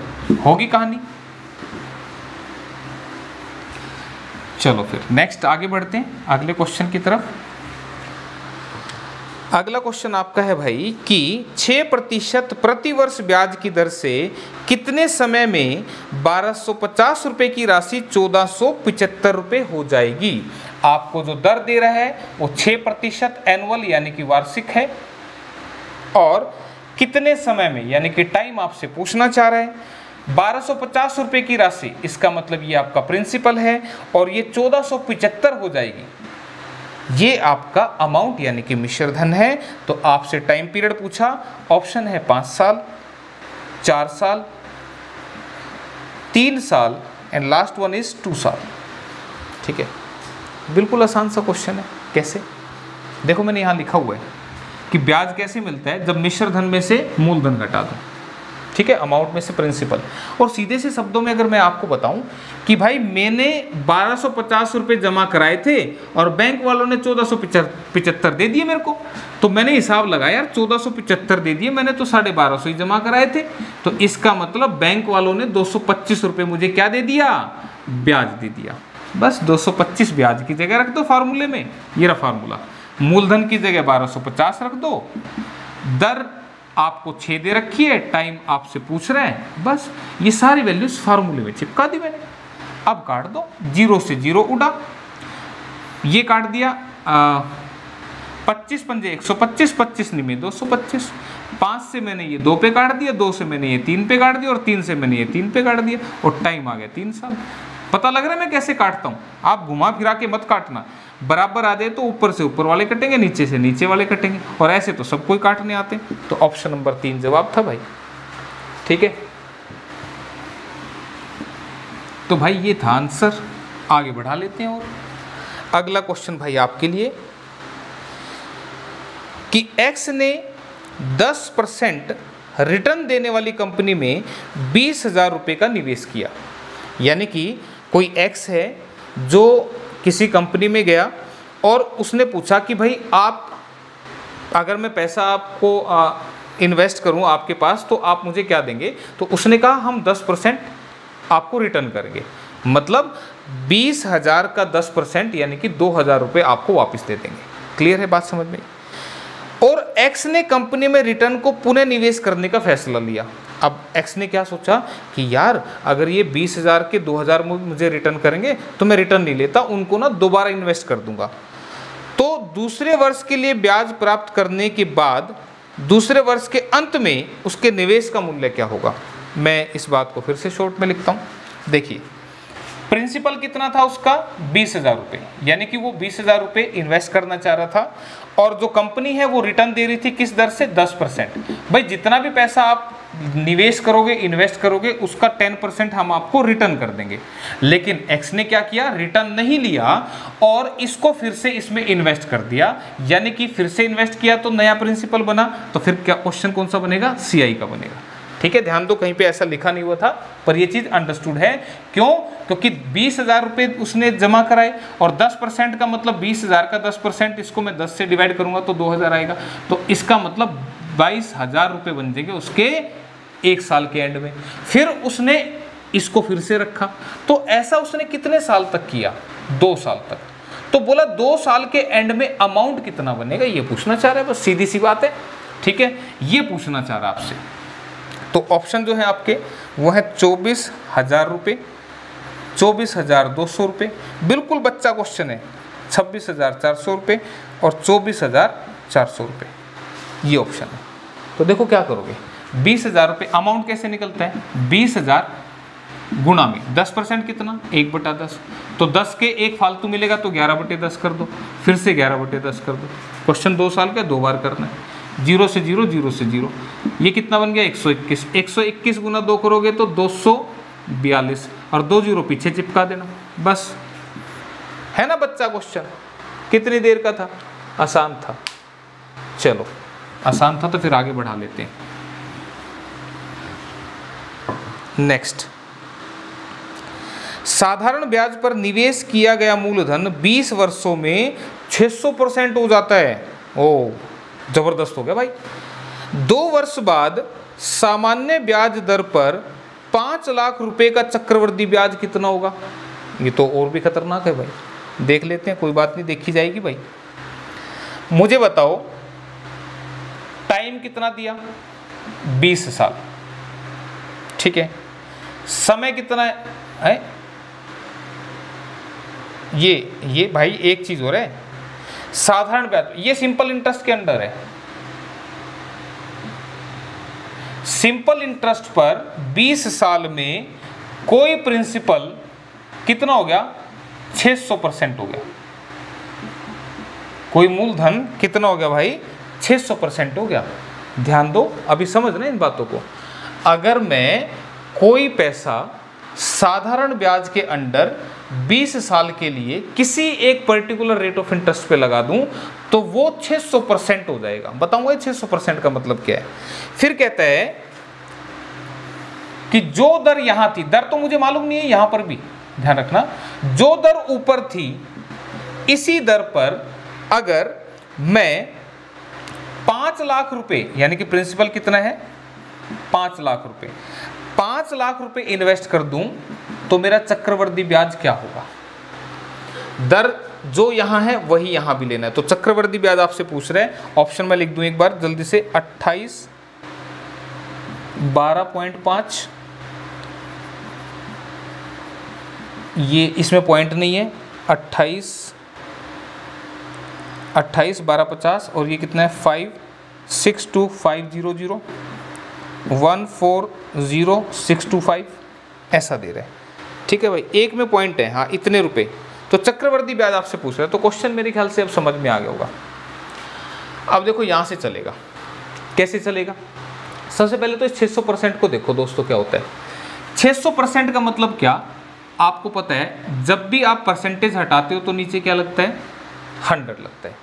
होगी कहानी। चलो फिर नेक्स्ट आगे बढ़ते हैं अगले क्वेश्चन की तरफ। अगला क्वेश्चन आपका है भाई कि 6% प्रति वर्ष ब्याज की दर से कितने समय में 1250 रुपये की राशि 1475 रुपये हो जाएगी। आपको जो दर दे रहा है वो 6% एनुअल यानी कि वार्षिक है, और कितने समय में यानी कि टाइम आपसे पूछना चाह रहा है। 1250 रुपये की राशि, इसका मतलब ये आपका प्रिंसिपल है, और ये 1475 हो जाएगी, ये आपका अमाउंट यानी कि मिश्र धन है। तो आपसे टाइम पीरियड पूछा, ऑप्शन है 5 साल, 4 साल, 3 साल एंड लास्ट वन इज 2 साल, ठीक है। बिल्कुल आसान सा क्वेश्चन है। कैसे? देखो मैंने यहाँ लिखा हुआ है कि ब्याज कैसे मिलता है, जब मिश्र धन में से मूलधन घटा दो, ठीक है, अमाउंट में से प्रिंसिपल। और सीधे से शब्दों में अगर मैं आपको बताऊं कि भाई मैंने 1250 रुपये जमा कराए थे और बैंक वालों ने 1475 दे दिए मेरे को, तो मैंने हिसाब लगाया यार 1475 दे दिए, मैंने तो 1250 ही जमा कराए थे, तो इसका मतलब बैंक वालों ने 225 रुपये मुझे क्या दे दिया? ब्याज दे दिया। बस 225 ब्याज की जगह रख दो फार्मूले में, ये रहा फार्मूला। मूलधन की जगह 1250 रख दो, दर आपको 6 दे रखी है, टाइम आपसे पूछ रहे हैं, बस ये सारी वैल्यूज फार्मूले में चिपका दी मैंने। अब काट दो, 0 से 0 उड़ा, ये काट दिया 25 पंजे 125, 25 में 225, 5 से मैंने ये 2 पे काट दिया, 2 से मैंने ये 3 पे काट दिया और 3 से मैंने ये 3 पे काट दिया, और टाइम आ गया 3 साल। पता लग रहा है मैं कैसे काटता हूँ? आप घुमा फिरा के मत काटना, बराबर आ जाए तो ऊपर से ऊपर वाले कटेंगे, नीचे से नीचे वाले कटेंगे, और ऐसे तो सबको ही काटने आते हैं। तो ऑप्शन नंबर 3 जवाब था भाई, ठीक है। तो भाई ये था आंसर, आगे बढ़ा लेते हैं। और अगला क्वेश्चन भाई आपके लिए कि एक्स ने 10% रिटर्न देने वाली कंपनी में 20,000 रुपये का निवेश किया। यानी कि कोई एक्स है जो किसी कंपनी में गया और उसने पूछा कि भाई आप, अगर मैं पैसा आपको इन्वेस्ट करूं आपके पास तो आप मुझे क्या देंगे? तो उसने कहा हम 10% आपको रिटर्न करेंगे, मतलब 20,000 का 10% यानी कि 2,000 रुपये आपको वापस दे देंगे। क्लियर है बात समझ में? और एक्स ने कंपनी में रिटर्न को पुनः निवेश करने का फैसला लिया। अब एक्स ने क्या सोचा कि यार अगर ये 20,000 के 2,000 मुझे रिटर्न करेंगे तो मैं रिटर्न नहीं लेता, उनको ना दोबारा इन्वेस्ट कर दूंगा। तो दूसरे वर्ष के लिए ब्याज प्राप्त करने के बाद दूसरे वर्ष के अंत में उसके निवेश का मूल्य क्या होगा? मैं इस बात को फिर से शॉर्ट में लिखता हूँ। देखिए प्रिंसिपल कितना था उसका 20,000 रुपये, यानी कि वो 20,000 रुपये इन्वेस्ट करना चाह रहा था और जो कंपनी है वो रिटर्न दे रही थी किस दर से 10%। भाई जितना भी पैसा आप निवेश करोगे, इन्वेस्ट करोगे, उसका 10% हम आपको रिटर्न कर देंगे। लेकिन एक्स ने क्या किया, रिटर्न नहीं लिया और इसको फिर से इसमें इन्वेस्ट कर दिया, यानी कि फिर से इन्वेस्ट किया तो नया प्रिंसिपल बना। तो फिर क्या क्वेश्चन कौन सा बनेगा, CI का बनेगा। ठीक है, ध्यान दो, कहीं पे ऐसा लिखा नहीं हुआ था पर ये चीज अंडरस्टूड है। क्यों? क्योंकि 20,000 रुपये उसने जमा कराए और 10% का मतलब 20,000 का 10%, इसको मैं 10 से डिवाइड करूंगा तो 2,000 आएगा, तो इसका मतलब 22,000 रुपये बन जाएंगे उसके 1 साल के एंड में। फिर उसने इसको फिर से रखा, तो ऐसा उसने कितने साल तक किया, 2 साल तक। तो बोला 2 साल के एंड में अमाउंट कितना बनेगा, ये पूछना चाह रहा है, बस सीधी सी बात है। ठीक है, ये पूछना चाह रहा है आपसे। तो ऑप्शन जो है आपके वो है 24,000 रुपये, 24,200 रुपये, बिल्कुल बच्चा क्वेश्चन है, 26,400 रुपये और 24,400 रुपये, ये ऑप्शन है। तो देखो क्या करोगे, 20,000 रुपये अमाउंट कैसे निकलता है, 20,000 गुणा में 10% कितना, 1/10, तो 10 के 1 फालतू मिलेगा तो 11/10 कर दो, फिर से 11/10 कर दो। क्वेश्चन 2 साल का 2 बार करना है, 0 से 0, 0 से 0, ये कितना बन गया 121, 121 गुना 2 करोगे तो 242 और 2 0 पीछे चिपका देना, बस। है ना बच्चा क्वेश्चन, कितनी देर का था, आसान था। चलो आसान था तो फिर आगे बढ़ा लेते हैं। नेक्स्ट, साधारण ब्याज पर निवेश किया गया मूलधन 20 वर्षों में 600% हो जाता है। ओ जबरदस्त हो गया भाई। 2 वर्ष बाद सामान्य ब्याज दर पर 5 लाख रुपए का चक्रवृद्धि ब्याज कितना होगा। ये तो और भी खतरनाक है भाई, देख लेते हैं, कोई बात नहीं, देखी जाएगी भाई। मुझे बताओ टाइम कितना दिया, 20 साल। ठीक है, समय कितना है, ये भाई एक चीज हो रहा है, साधारण ब्याज, ये सिंपल इंटरेस्ट के अंडर है। सिंपल इंटरेस्ट पर 20 साल में कोई प्रिंसिपल कितना हो गया, 600% हो गया। कोई मूलधन कितना हो गया भाई, 600% हो गया। ध्यान दो, अभी समझना इन बातों को। अगर मैं कोई पैसा साधारण ब्याज के अंडर 20 साल के लिए किसी एक पर्टिकुलर रेट ऑफ इंटरेस्ट पे लगा दूं तो वो 600% हो जाएगा। बताऊंगा 600% का मतलब क्या है। फिर कहता है कि जो दर यहां थी, दर तो मुझे मालूम नहीं है, यहां पर भी ध्यान रखना, जो दर ऊपर थी इसी दर पर अगर मैं 5 लाख रुपए, यानी कि प्रिंसिपल कितना है 5 लाख रुपए, 5 लाख रुपए इन्वेस्ट कर दूं तो मेरा चक्रवृद्धि ब्याज क्या होगा। दर जो यहां है वही यहां भी लेना है, तो चक्रवृद्धि ब्याज आपसे पूछ रहे हैं। ऑप्शन में लिख दूं एक बार जल्दी से, 28, 12.5, ये इसमें पॉइंट नहीं है, 28, 1250 और ये कितना है 562,500, 140,625 ऐसा दे रहे हैं। ठीक है भाई, एक में पॉइंट है, हाँ इतने रुपए। तो चक्रवृद्धि ब्याज आपसे पूछ रहे हैं, तो क्वेश्चन मेरे ख्याल से अब समझ में आ गया होगा। अब देखो यहां से चलेगा, कैसे चलेगा। सबसे पहले तो इस 600% को देखो दोस्तों, क्या होता है 600% का मतलब क्या, आपको पता है जब भी आप परसेंटेज हटाते हो तो नीचे क्या लगता है 100 लगता है।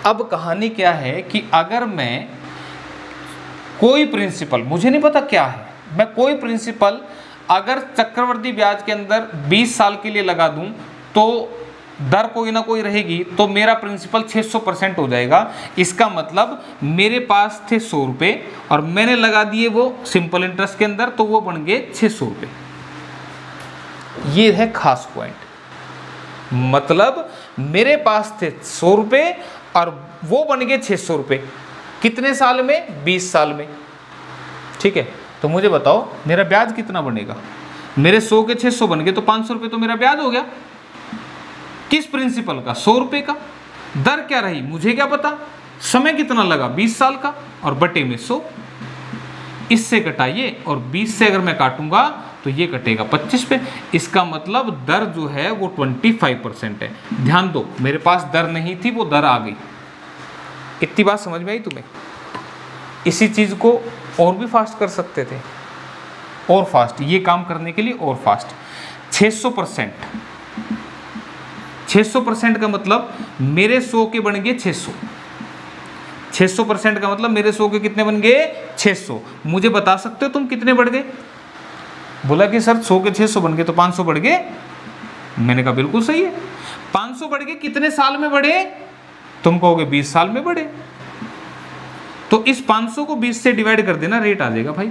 अब कहानी क्या है कि अगर मैं कोई प्रिंसिपल, मुझे नहीं पता क्या है, मैं कोई प्रिंसिपल अगर चक्रवृद्धि ब्याज के अंदर 20 साल के लिए लगा दूं तो दर कोई ना कोई रहेगी, तो मेरा प्रिंसिपल 600% हो जाएगा। इसका मतलब मेरे पास थे 100 रुपये और मैंने लगा दिए वो सिंपल इंटरेस्ट के अंदर, तो वो बन गए 600 रुपये। ये है खास पॉइंट, मतलब मेरे पास थे 100 रुपये और वो बन गए 600 रुपये। कितने साल में, 20 साल में। ठीक है, तो मुझे बताओ मेरा ब्याज कितना बनेगा। मेरे 100 के 600 बन गए तो 500 रुपये तो मेरा ब्याज हो गया। किस प्रिंसिपल का, 100 रुपये का। दर क्या रही मुझे क्या पता, समय कितना लगा 20 साल का और बटे में 100, इससे कटाइए और 20 से अगर मैं काटूंगा तो ये कटेगा 25 पे। इसका मतलब दर जो है वो 25% है। ध्यान दो, मेरे पास दर नहीं थी, वो दर आ गई। इतनी बात समझ में आई तुम्हें? इसी चीज़ को और भी फास्ट कर सकते थे, और फास्ट, ये काम करने के लिए और फास्ट। 600%, 600% का मतलब मेरे 100 के बन गए 600। 600% का मतलब मेरे 100 के कितने बन गए? 600। मुझे बता सकते हो तुम कितने बढ़ गए? बोला कि सर 100 के 600 बन गए तो 500 बढ़ गए। मैंने कहा बिल्कुल सही है। 500 बढ़ गए, कितने साल में बढ़े? तुम कहोगे 20 साल में बढ़े। तो इस 500 को 20 से डिवाइड कर देना, रेट आ जाएगा भाई।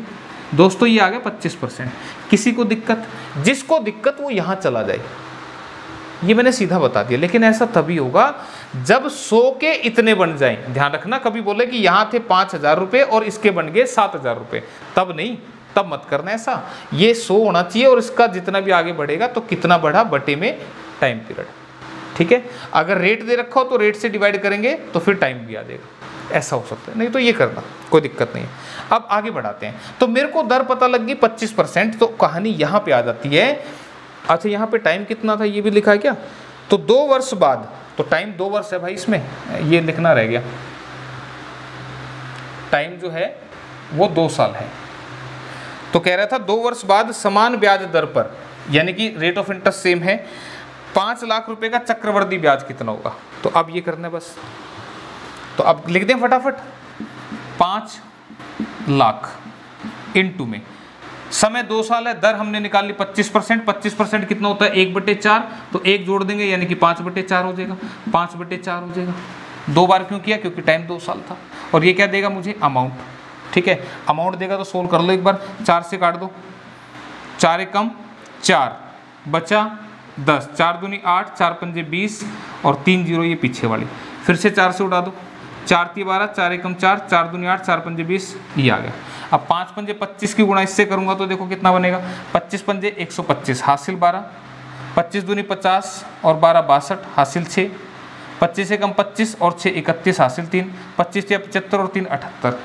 दोस्तों ये आ गया 25%। किसी को दिक्कत? जिसको दिक्कत वो यहां चला जाए। ये मैंने सीधा बता दिया, लेकिन ऐसा तभी होगा जब 100 के इतने बन जाएं। ध्यान रखना, कभी बोले कि यहां थे 5,000 रुपये और इसके बन गए 7,000 रुपये, तब नहीं, तब मत करना ऐसा। ये 100 होना चाहिए और इसका जितना भी आगे बढ़ेगा तो कितना बढ़ा बटे में टाइम पीरियड। ठीक है, अगर रेट दे रखा हो तो रेट से डिवाइड करेंगे तो फिर टाइम भी आ जाएगा, ऐसा हो सकता है। नहीं तो ये करना, कोई दिक्कत नहीं है। अब आगे बढ़ाते हैं। तो मेरे को दर पता लग गई 25%, तो कहानी यहाँ पे आ जाती है। अच्छा, यहाँ पे टाइम कितना था ये भी लिखा है क्या? तो 2 वर्ष बाद, तो टाइम 2 वर्ष है भाई, इसमें ये लिखना रह गया। टाइम जो है वो 2 साल है। तो कह रहा था 2 वर्ष बाद समान ब्याज दर पर, यानी कि रेट ऑफ इंटरेस्ट सेम है, 5 लाख रुपए का चक्रवर्ती ब्याज कितना होगा? तो अब ये करना है बस। तो अब लिख दें फटाफट, 5 लाख इनटू में, समय 2 साल है, दर हमने निकाल ली 25%। 25% कितना होता है? 1/4। तो 1 जोड़ देंगे यानी कि 5/4 हो जाएगा। 5/4 हो जाएगा। 2 बार क्यों किया? क्योंकि टाइम 2 साल था। और ये क्या देगा मुझे? अमाउंट। ठीक है, अमाउंट देगा तो सोल्व कर लो एक बार। 4 से काट दो, 4 एकम 4, बचा 10, 4 दूनी 8, 4 पंजे 20 और 3 जीरो ये पीछे वाली। फिर से 4 से उड़ा दो, 4 × 12, 4 एकम 4, 4 दूनी 8, 4 पंजे 20, ये आ गया। अब 5 पंजे 25 की गुणा इससे करूंगा तो देखो कितना बनेगा? 25 पंजे 125, हासिल 12, 25 दूनी 50 और 12 62, हासिल 6, 25 एकम 25 और 6 31, हासिल 3, 25 या 75 और 3 78।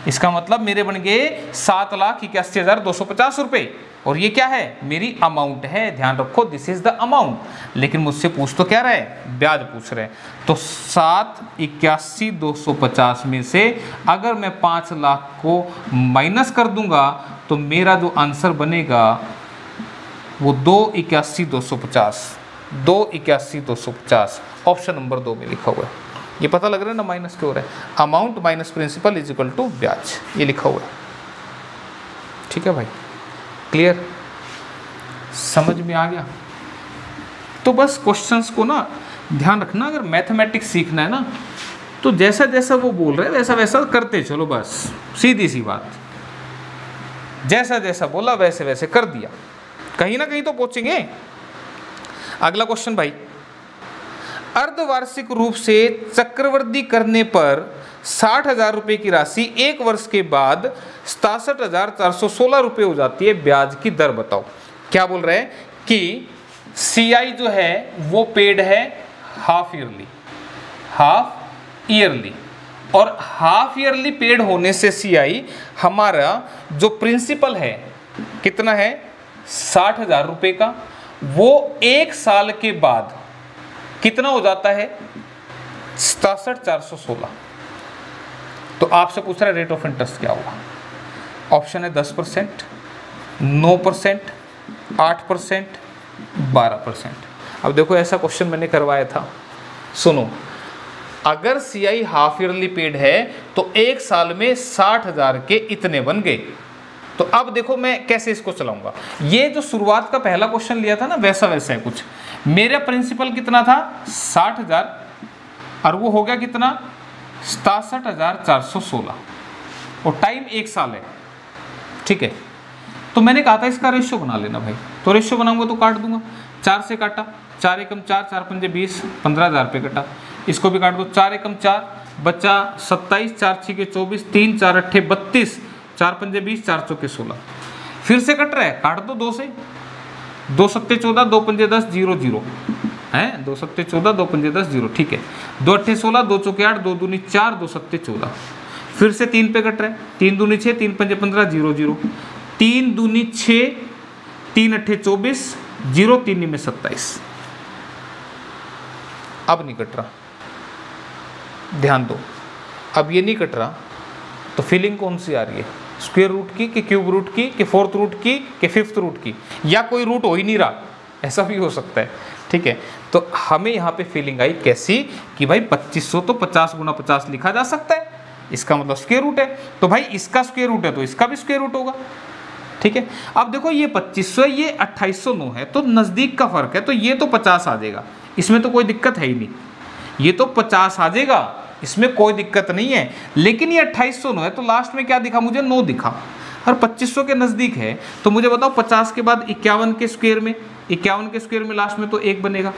इसका मतलब मेरे बन गए 7,81,250 रुपये। और ये क्या है? मेरी अमाउंट है। ध्यान रखो, दिस इज द अमाउंट। लेकिन मुझसे पूछ तो क्या रहा है? ब्याज पूछ रहे हैं। तो 7,81,250 में से अगर मैं 5 लाख को माइनस कर दूंगा तो मेरा जो आंसर बनेगा वो 2,81,250, 2,81,250 ऑप्शन नंबर 2 में लिखा हुआ है। ये पता लग रहा है ना माइनस क्यों हो रहा है? Amount minus principal is equal to ब्याज, ये लिखा हुआ है। ठीक है भाई, क्लियर? समझ में आ गया? तो बस क्वेश्चंस को ना ध्यान रखना। अगर मैथमेटिक्स सीखना है ना तो जैसा जैसा वो बोल रहे हैं वैसा वैसा करते चलो, बस सीधी सी बात। जैसा जैसा बोला वैसे वैसे कर दिया, कहीं ना कहीं तो पहुंचेंगे। अगला क्वेश्चन भाई, अर्धवार्षिक रूप से चक्रवृद्धि करने पर 60,000 रुपये की राशि 1 वर्ष के बाद 67,416 रुपये हो जाती है। ब्याज की दर बताओ। क्या बोल रहे हैं कि CI जो है वो पेड है हाफ ईयरली, और हाफ ईयरली पेड होने से CI हमारा जो प्रिंसिपल है कितना है? 60,000 रुपये का, वो 1 साल के बाद कितना हो जाता है? 67,416। तो आपसे पूछ रहा है रेट ऑफ इंटरेस्ट क्या होगा? ऑप्शन है 10%, 9%, 8%, 12%। अब देखो ऐसा क्वेश्चन मैंने करवाया था, सुनो। अगर CI हाफ ईयरली पेड है तो 1 साल में 60,000 के इतने बन गए। तो अब देखो मैं कैसे इसको चलाऊंगा। ये जो शुरुआत का पहला क्वेश्चन लिया था ना वैसा वैसा है कुछ। मेरा प्रिंसिपल कितना था? 60,000, और वो हो गया कितना? 67,416, और टाइम 1 साल है। ठीक है, तो मैंने कहा था इसका रेशियो बना लेना भाई। तो रेशियो बनाऊंगा तो काट दूंगा। 4 से काटा, 4 एकम 4, 4 पंजे 20, 15,000 रुपये कटा। इसको भी काट दो, 4 एकम 4, बचा 27, 4 6 के 24, 3 4 8 32, 4 पंजे 20, 4 चौके 16। फिर से कट रहा है, काट दो 2 से, 2 सत्ते 14, 2 पंजे 10, 0 0 है, 2 सत्ते 14, 2 पंजे 10, 0। ठीक है, 2 अट्ठे 16, 2 चौके 8, 2 दूनी 4, 2 सत्ते 14। फिर से 3 पे कट रहा है, 3 दूनी 6, 3 पंजे 15, 0 0। 3 दूनी 6, 3 अट्ठे 24, 0 3 में 27। अब नहीं कट रहा, ध्यान दो, अब ये नहीं कट रहा, तो फीलिंग कौन सी आ रही है? स्क्वायर रूट की कि क्यूब रूट की कि फोर्थ रूट की कि फिफ्थ रूट की, या कोई रूट हो ही नहीं रहा, ऐसा भी हो सकता है। ठीक है, तो हमें यहाँ पे फीलिंग आई कैसी कि भाई 2500 तो 50 गुना 50 लिखा जा सकता है, इसका मतलब स्क्वायर रूट है, तो भाई इसका स्क्वायर रूट है तो इसका भी स्क्वायर रूट होगा। ठीक है, अब देखो ये 2500 है, ये 2809 है, तो नज़दीक का फर्क है, तो ये तो 50 आ जाएगा, इसमें तो कोई दिक्कत है ही नहीं, ये तो 50 आ जाएगा, इसमें कोई दिक्कत नहीं है। लेकिन ये 2809 है, तो लास्ट में क्या दिखा मुझे? 9 दिखा, और 2500 के नज़दीक है, तो मुझे बताओ 50 के बाद 51 के स्क्वायर में, 51 के स्क्वायर में लास्ट में तो 1 बनेगा,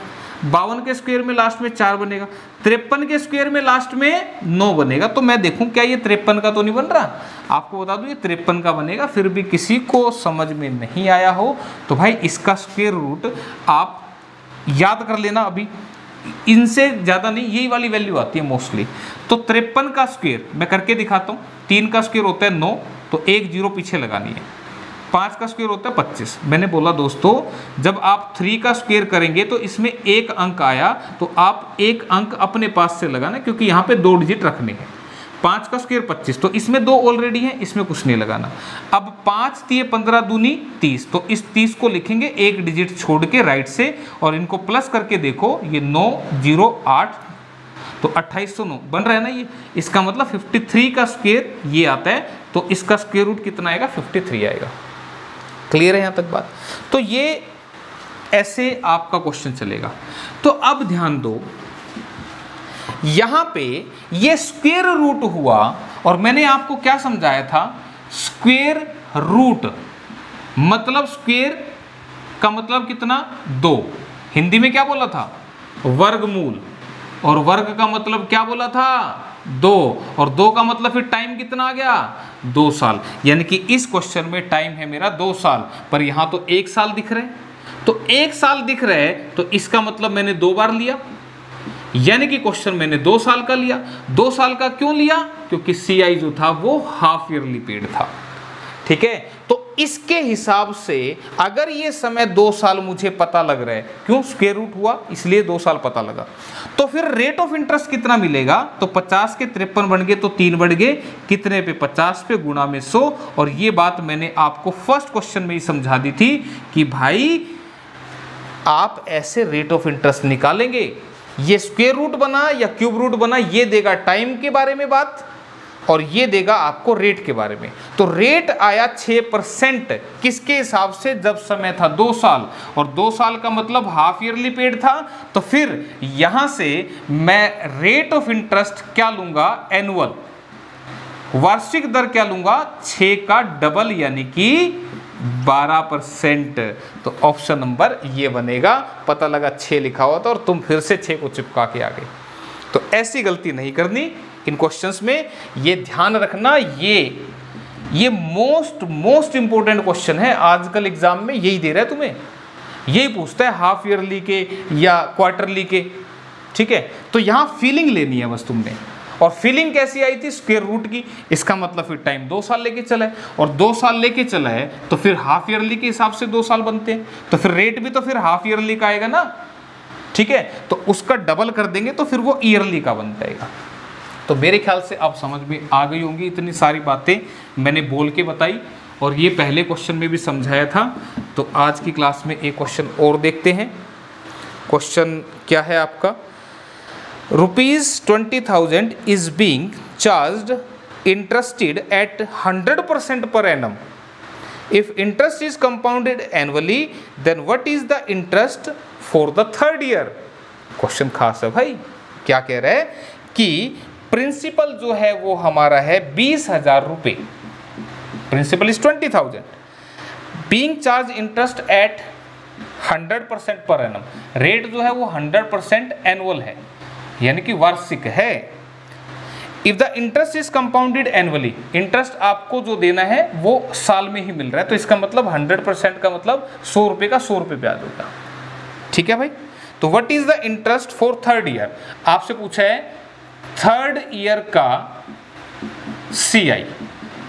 52 के स्क्वायर में लास्ट में 4 बनेगा, 53 के स्क्वायर में लास्ट में 9 बनेगा। तो मैं देखूं क्या ये 53 का तो नहीं बन रहा? आपको बता दूं ये 53 का बनेगा। फिर भी किसी को समझ में नहीं आया हो तो भाई इसका स्क्वायर रूट आप याद कर लेना, अभी इनसे ज़्यादा नहीं, यही वाली वैल्यू आती है मोस्टली। तो 53 का स्क्वायर मैं करके दिखाता हूँ, 3 का स्क्वायर होता है 9, तो 1 0 पीछे लगानी है, 5 का स्क्वायर होता है 25। मैंने बोला दोस्तों जब आप 3 का स्क्वायर करेंगे तो इसमें 1 अंक आया, तो आप 1 अंक अपने पास से लगाना, क्योंकि यहाँ पे 2 डिजिट रखने हैं। 5 का स्क्वायर 25, तो इसमें 2 ऑलरेडी है, इसमें कुछ नहीं लगाना। अब 5 तिये 15 दूनी 30, तो इस 30 को लिखेंगे 1 डिजिट छोड़ के राइट से, और इनको प्लस करके देखो, ये 9 0 8, तो 2809 बन रहा है ना ये। इसका मतलब 53 का स्क्वायर ये आता है, तो इसका स्क्वायर रूट कितना आएगा? 53 आएगा। क्लियर है यहाँ तक बात? तो ये ऐसे आपका क्वेश्चन चलेगा। तो अब ध्यान दो, यहां पे ये स्क्वायर रूट हुआ, और मैंने आपको क्या समझाया था? स्क्वायर रूट मतलब स्क्वायर का मतलब कितना? 2। हिंदी में क्या बोला था? वर्गमूल। और वर्ग का मतलब क्या बोला था? 2। और 2 का मतलब फिर टाइम कितना आ गया? 2 साल। यानी कि इस क्वेश्चन में टाइम है मेरा 2 साल, पर यहां तो 1 साल दिख रहे हैं, तो 1 साल दिख रहा है, तो इसका मतलब मैंने 2 बार लिया, यानी कि क्वेश्चन मैंने 2 साल का लिया। 2 साल का क्यों लिया? क्योंकि CI जो था वो हाफ ईयरली पीरियड था। ठीक है, तो इसके हिसाब से अगर ये समय 2 साल मुझे पता लग रहा है, क्यों? स्क्वायर रूट हुआ इसलिए 2 साल पता लगा, तो फिर रेट ऑफ इंटरेस्ट कितना मिलेगा? तो 50 के 53 बन गए, तो 3 बढ़ गए, कितने पे? 50 पे गुणा में 100। और ये बात मैंने आपको फर्स्ट क्वेश्चन में ही समझा दी थी कि भाई आप ऐसे रेट ऑफ इंटरेस्ट निकालेंगे, ये स्क्वायर रूट बना या क्यूब रूट बना, ये देगा टाइम के बारे में बात, और ये देगा आपको रेट के बारे में। तो रेट आया 6%, किसके हिसाब से? जब समय था 2 साल, और 2 साल का मतलब हाफ ईयरली पीरियड था, तो फिर यहां से मैं रेट ऑफ इंटरेस्ट क्या लूंगा? एनुअल, वार्षिक दर क्या लूंगा? 6 का डबल, यानी कि 12%। तो ऑप्शन नंबर ये बनेगा। पता लगा 6 लिखा हुआ था और तुम फिर से 6 को चिपका के आ गए। तो ऐसी गलती नहीं करनी इन क्वेश्चंस में, ये ध्यान रखना। ये मोस्ट इंपॉर्टेंट क्वेश्चन है, आजकल एग्जाम में यही दे रहा है तुम्हें, यही पूछता है हाफ ईयरली के या क्वार्टरली के। ठीक है, तो यहां फीलिंग लेनी है बस तुमने। और फीलिंग कैसी आई थी? स्क्वायर रूट की। इसका मतलब फिर टाइम 2 साल लेके चला है, और 2 साल लेके चला है तो फिर हाफ ईयरली के हिसाब से 2 साल बनते हैं, तो फिर रेट भी तो फिर हाफ ईयरली का आएगा ना। ठीक है, तो उसका डबल कर देंगे तो फिर वो ईयरली का बन जाएगा। तो मेरे ख्याल से आप समझ में आ गई होंगी, इतनी सारी बातें मैंने बोल के बताई, और ये पहले क्वेश्चन में भी समझाया था। तो आज की क्लास में एक क्वेश्चन और देखते हैं। क्वेश्चन क्या है आपका? ₹20,000 is being charged interested at 100% per annum. If interest is compounded annually, then what is the interest for the third year? Question खास है भाई। क्या कह रहा है कि प्रिंसिपल जो है वो हमारा है 20,000 रुपये, principal is 20,000, being charge interest at 100% per annum, rate जो है वो 100% एनुअल है, यानी कि वार्षिक है। If the interest is compounded annually, interest आपको जो देना है वो साल में ही मिल रहा है, तो इसका मतलब 100% का मतलब 100 रुपये का 100 रुपये ब्याज होगा। ठीक है भाई, तो what is the interest for third year? आपसे पूछा है थर्ड ईयर का CI,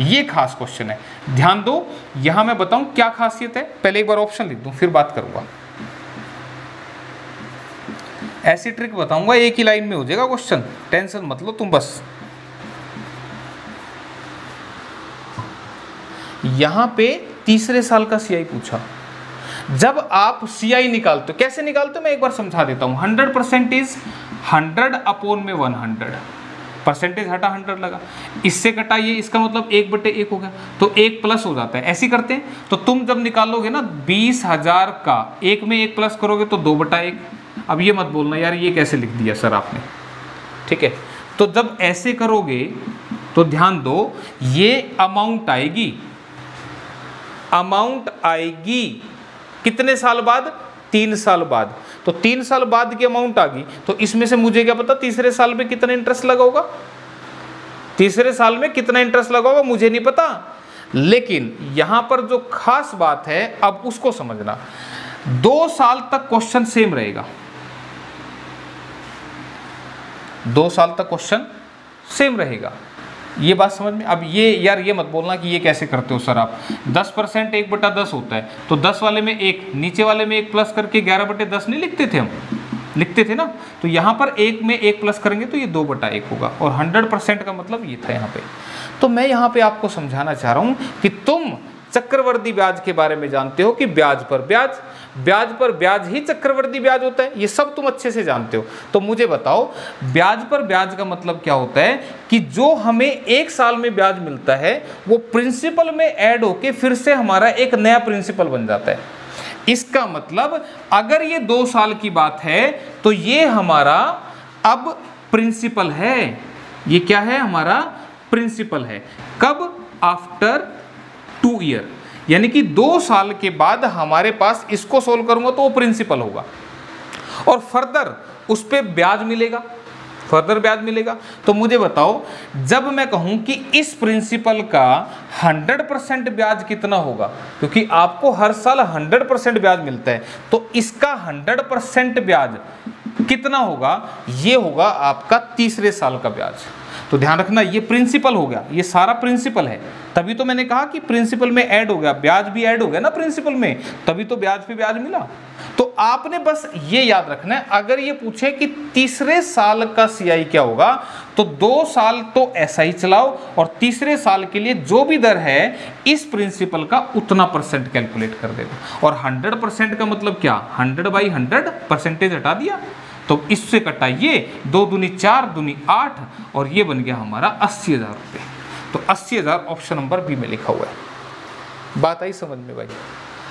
ये खास क्वेश्चन है, ध्यान दो। यहां मैं बताऊं क्या खासियत है, पहले एक बार ऑप्शन लिख दूं फिर बात करूंगा। ऐसी ट्रिक बताऊंगा एक ही लाइन में हो जाएगा क्वेश्चन, टेंशन मत लो तुम बस। यहां पे तीसरे साल का सीआई पूछा। जब आप सीआई निकालते हो, कैसे निकालते हो मैं एक बार समझा देता हूं। 100% इज 100 अपॉन में 100, परसेंटेज हटा 100 लगा, इससे कटा ये, इसका मतलब 1/1 हो गया, तो 1 प्लस हो जाता है। ऐसे करते हैं। तो तुम जब निकालोगे ना 20,000 का 1 में 1 प्लस करोगे तो 2/1। अब ये मत बोलना यार ये कैसे लिख दिया सर आपने, ठीक है। तो जब ऐसे करोगे तो ध्यान दो, ये अमाउंट आएगी, अमाउंट आएगी कितने साल बाद, 3 साल बाद। तो 3 साल बाद की अमाउंट आ गई, तो इसमें से मुझे क्या पता तीसरे साल में कितना इंटरेस्ट लगा होगा, तीसरे साल में कितना इंटरेस्ट लगा होगा मुझे नहीं पता। लेकिन यहां पर जो खास बात है अब उसको समझना, 2 साल तक क्वेश्चन सेम रहेगा, 2 साल तक क्वेश्चन सेम रहेगा। ये बात समझ में। अब ये यार ये मत बोलना कि ये कैसे करते हो सर आप, 10% 1/10 होता है, तो 10 वाले में 1, नीचे वाले में 1 प्लस करके 11/10 नहीं लिखते थे हम, लिखते थे ना। तो यहाँ पर 1 में 1 प्लस करेंगे तो ये 2/1 होगा, और 100% का मतलब ये था यहाँ पे। तो मैं यहाँ पे आपको समझाना चाह रहा हूँ कि तुम चक्रवर्ती ब्याज के बारे में जानते हो कि ब्याज पर ब्याज, ब्याज पर ब्याज ही चक्रवर्ती ब्याज होता है, ये सब तुम अच्छे से जानते हो। तो मुझे बताओ ब्याज पर ब्याज का मतलब क्या होता है कि जो हमें 1 साल में ब्याज मिलता है वो प्रिंसिपल में ऐड होके फिर से हमारा एक नया प्रिंसिपल बन जाता है। इसका मतलब अगर ये 2 साल की बात है तो ये हमारा अब प्रिंसिपल है, ये क्या है हमारा प्रिंसिपल है। कब, आफ्टर 2 ईयर, यानी कि 2 साल के बाद हमारे पास इसको सोल्व करूंगा तो वो प्रिंसिपल होगा, और फर्दर उस पर ब्याज मिलेगा, फर्दर ब्याज मिलेगा। तो मुझे बताओ जब मैं कहूं कि इस प्रिंसिपल का 100% ब्याज कितना होगा, क्योंकि आपको हर साल 100% ब्याज मिलता है, तो इसका 100% ब्याज कितना होगा, ये होगा आपका तीसरे साल का ब्याज। तो ध्यान रखना ये प्रिंसिपल हो गया, ये सारा प्रिंसिपल है, तभी तो मैंने कहा कि प्रिंसिपल में ऐड हो गया, ब्याज भी ऐड हो गया ना प्रिंसिपल में, तभी तो ब्याज पे ब्याज मिला। तो आपने बस ये याद रखना है, अगर ये पूछे कि तीसरे साल का सीआई क्या होगा तो 2 साल तो ऐसा ही चलाओ, और तीसरे साल के लिए जो भी दर है इस प्रिंसिपल का उतना परसेंट कैलकुलेट कर देना। और 100% का मतलब क्या, 100/100 परसेंटेज हटा दिया, तो इससे कटाइए 2 दूनी 4 दूनी 8, और ये बन गया हमारा 80,000 रुपये। तो 80,000 ऑप्शन नंबर बी में लिखा हुआ है। बात आई समझ में भाई।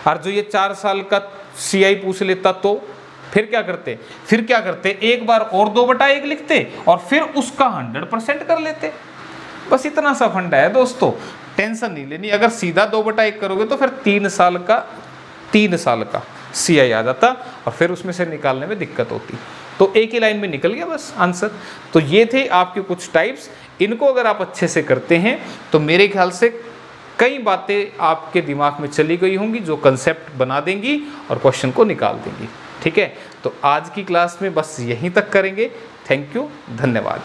और जो ये 4 साल का सीआई पूछ लेता तो फिर क्या करते, एक बार और 2/1 लिखते और फिर उसका 100% कर लेते। बस इतना सा फंडा है दोस्तों, टेंशन नहीं लेनी। अगर सीधा 2/1 करोगे तो फिर 3 साल का सीआई आ जाता, और फिर उसमें से निकालने में दिक्कत होती। तो एक ही लाइन में निकल गया बस आंसर। तो ये थे आपके कुछ टाइप्स, इनको अगर आप अच्छे से करते हैं तो मेरे ख्याल से कई बातें आपके दिमाग में चली गई होंगी जो कंसेप्ट बना देंगी और क्वेश्चन को निकाल देंगी। ठीक है, तो आज की क्लास में बस यहीं तक करेंगे। थैंक यू, धन्यवाद।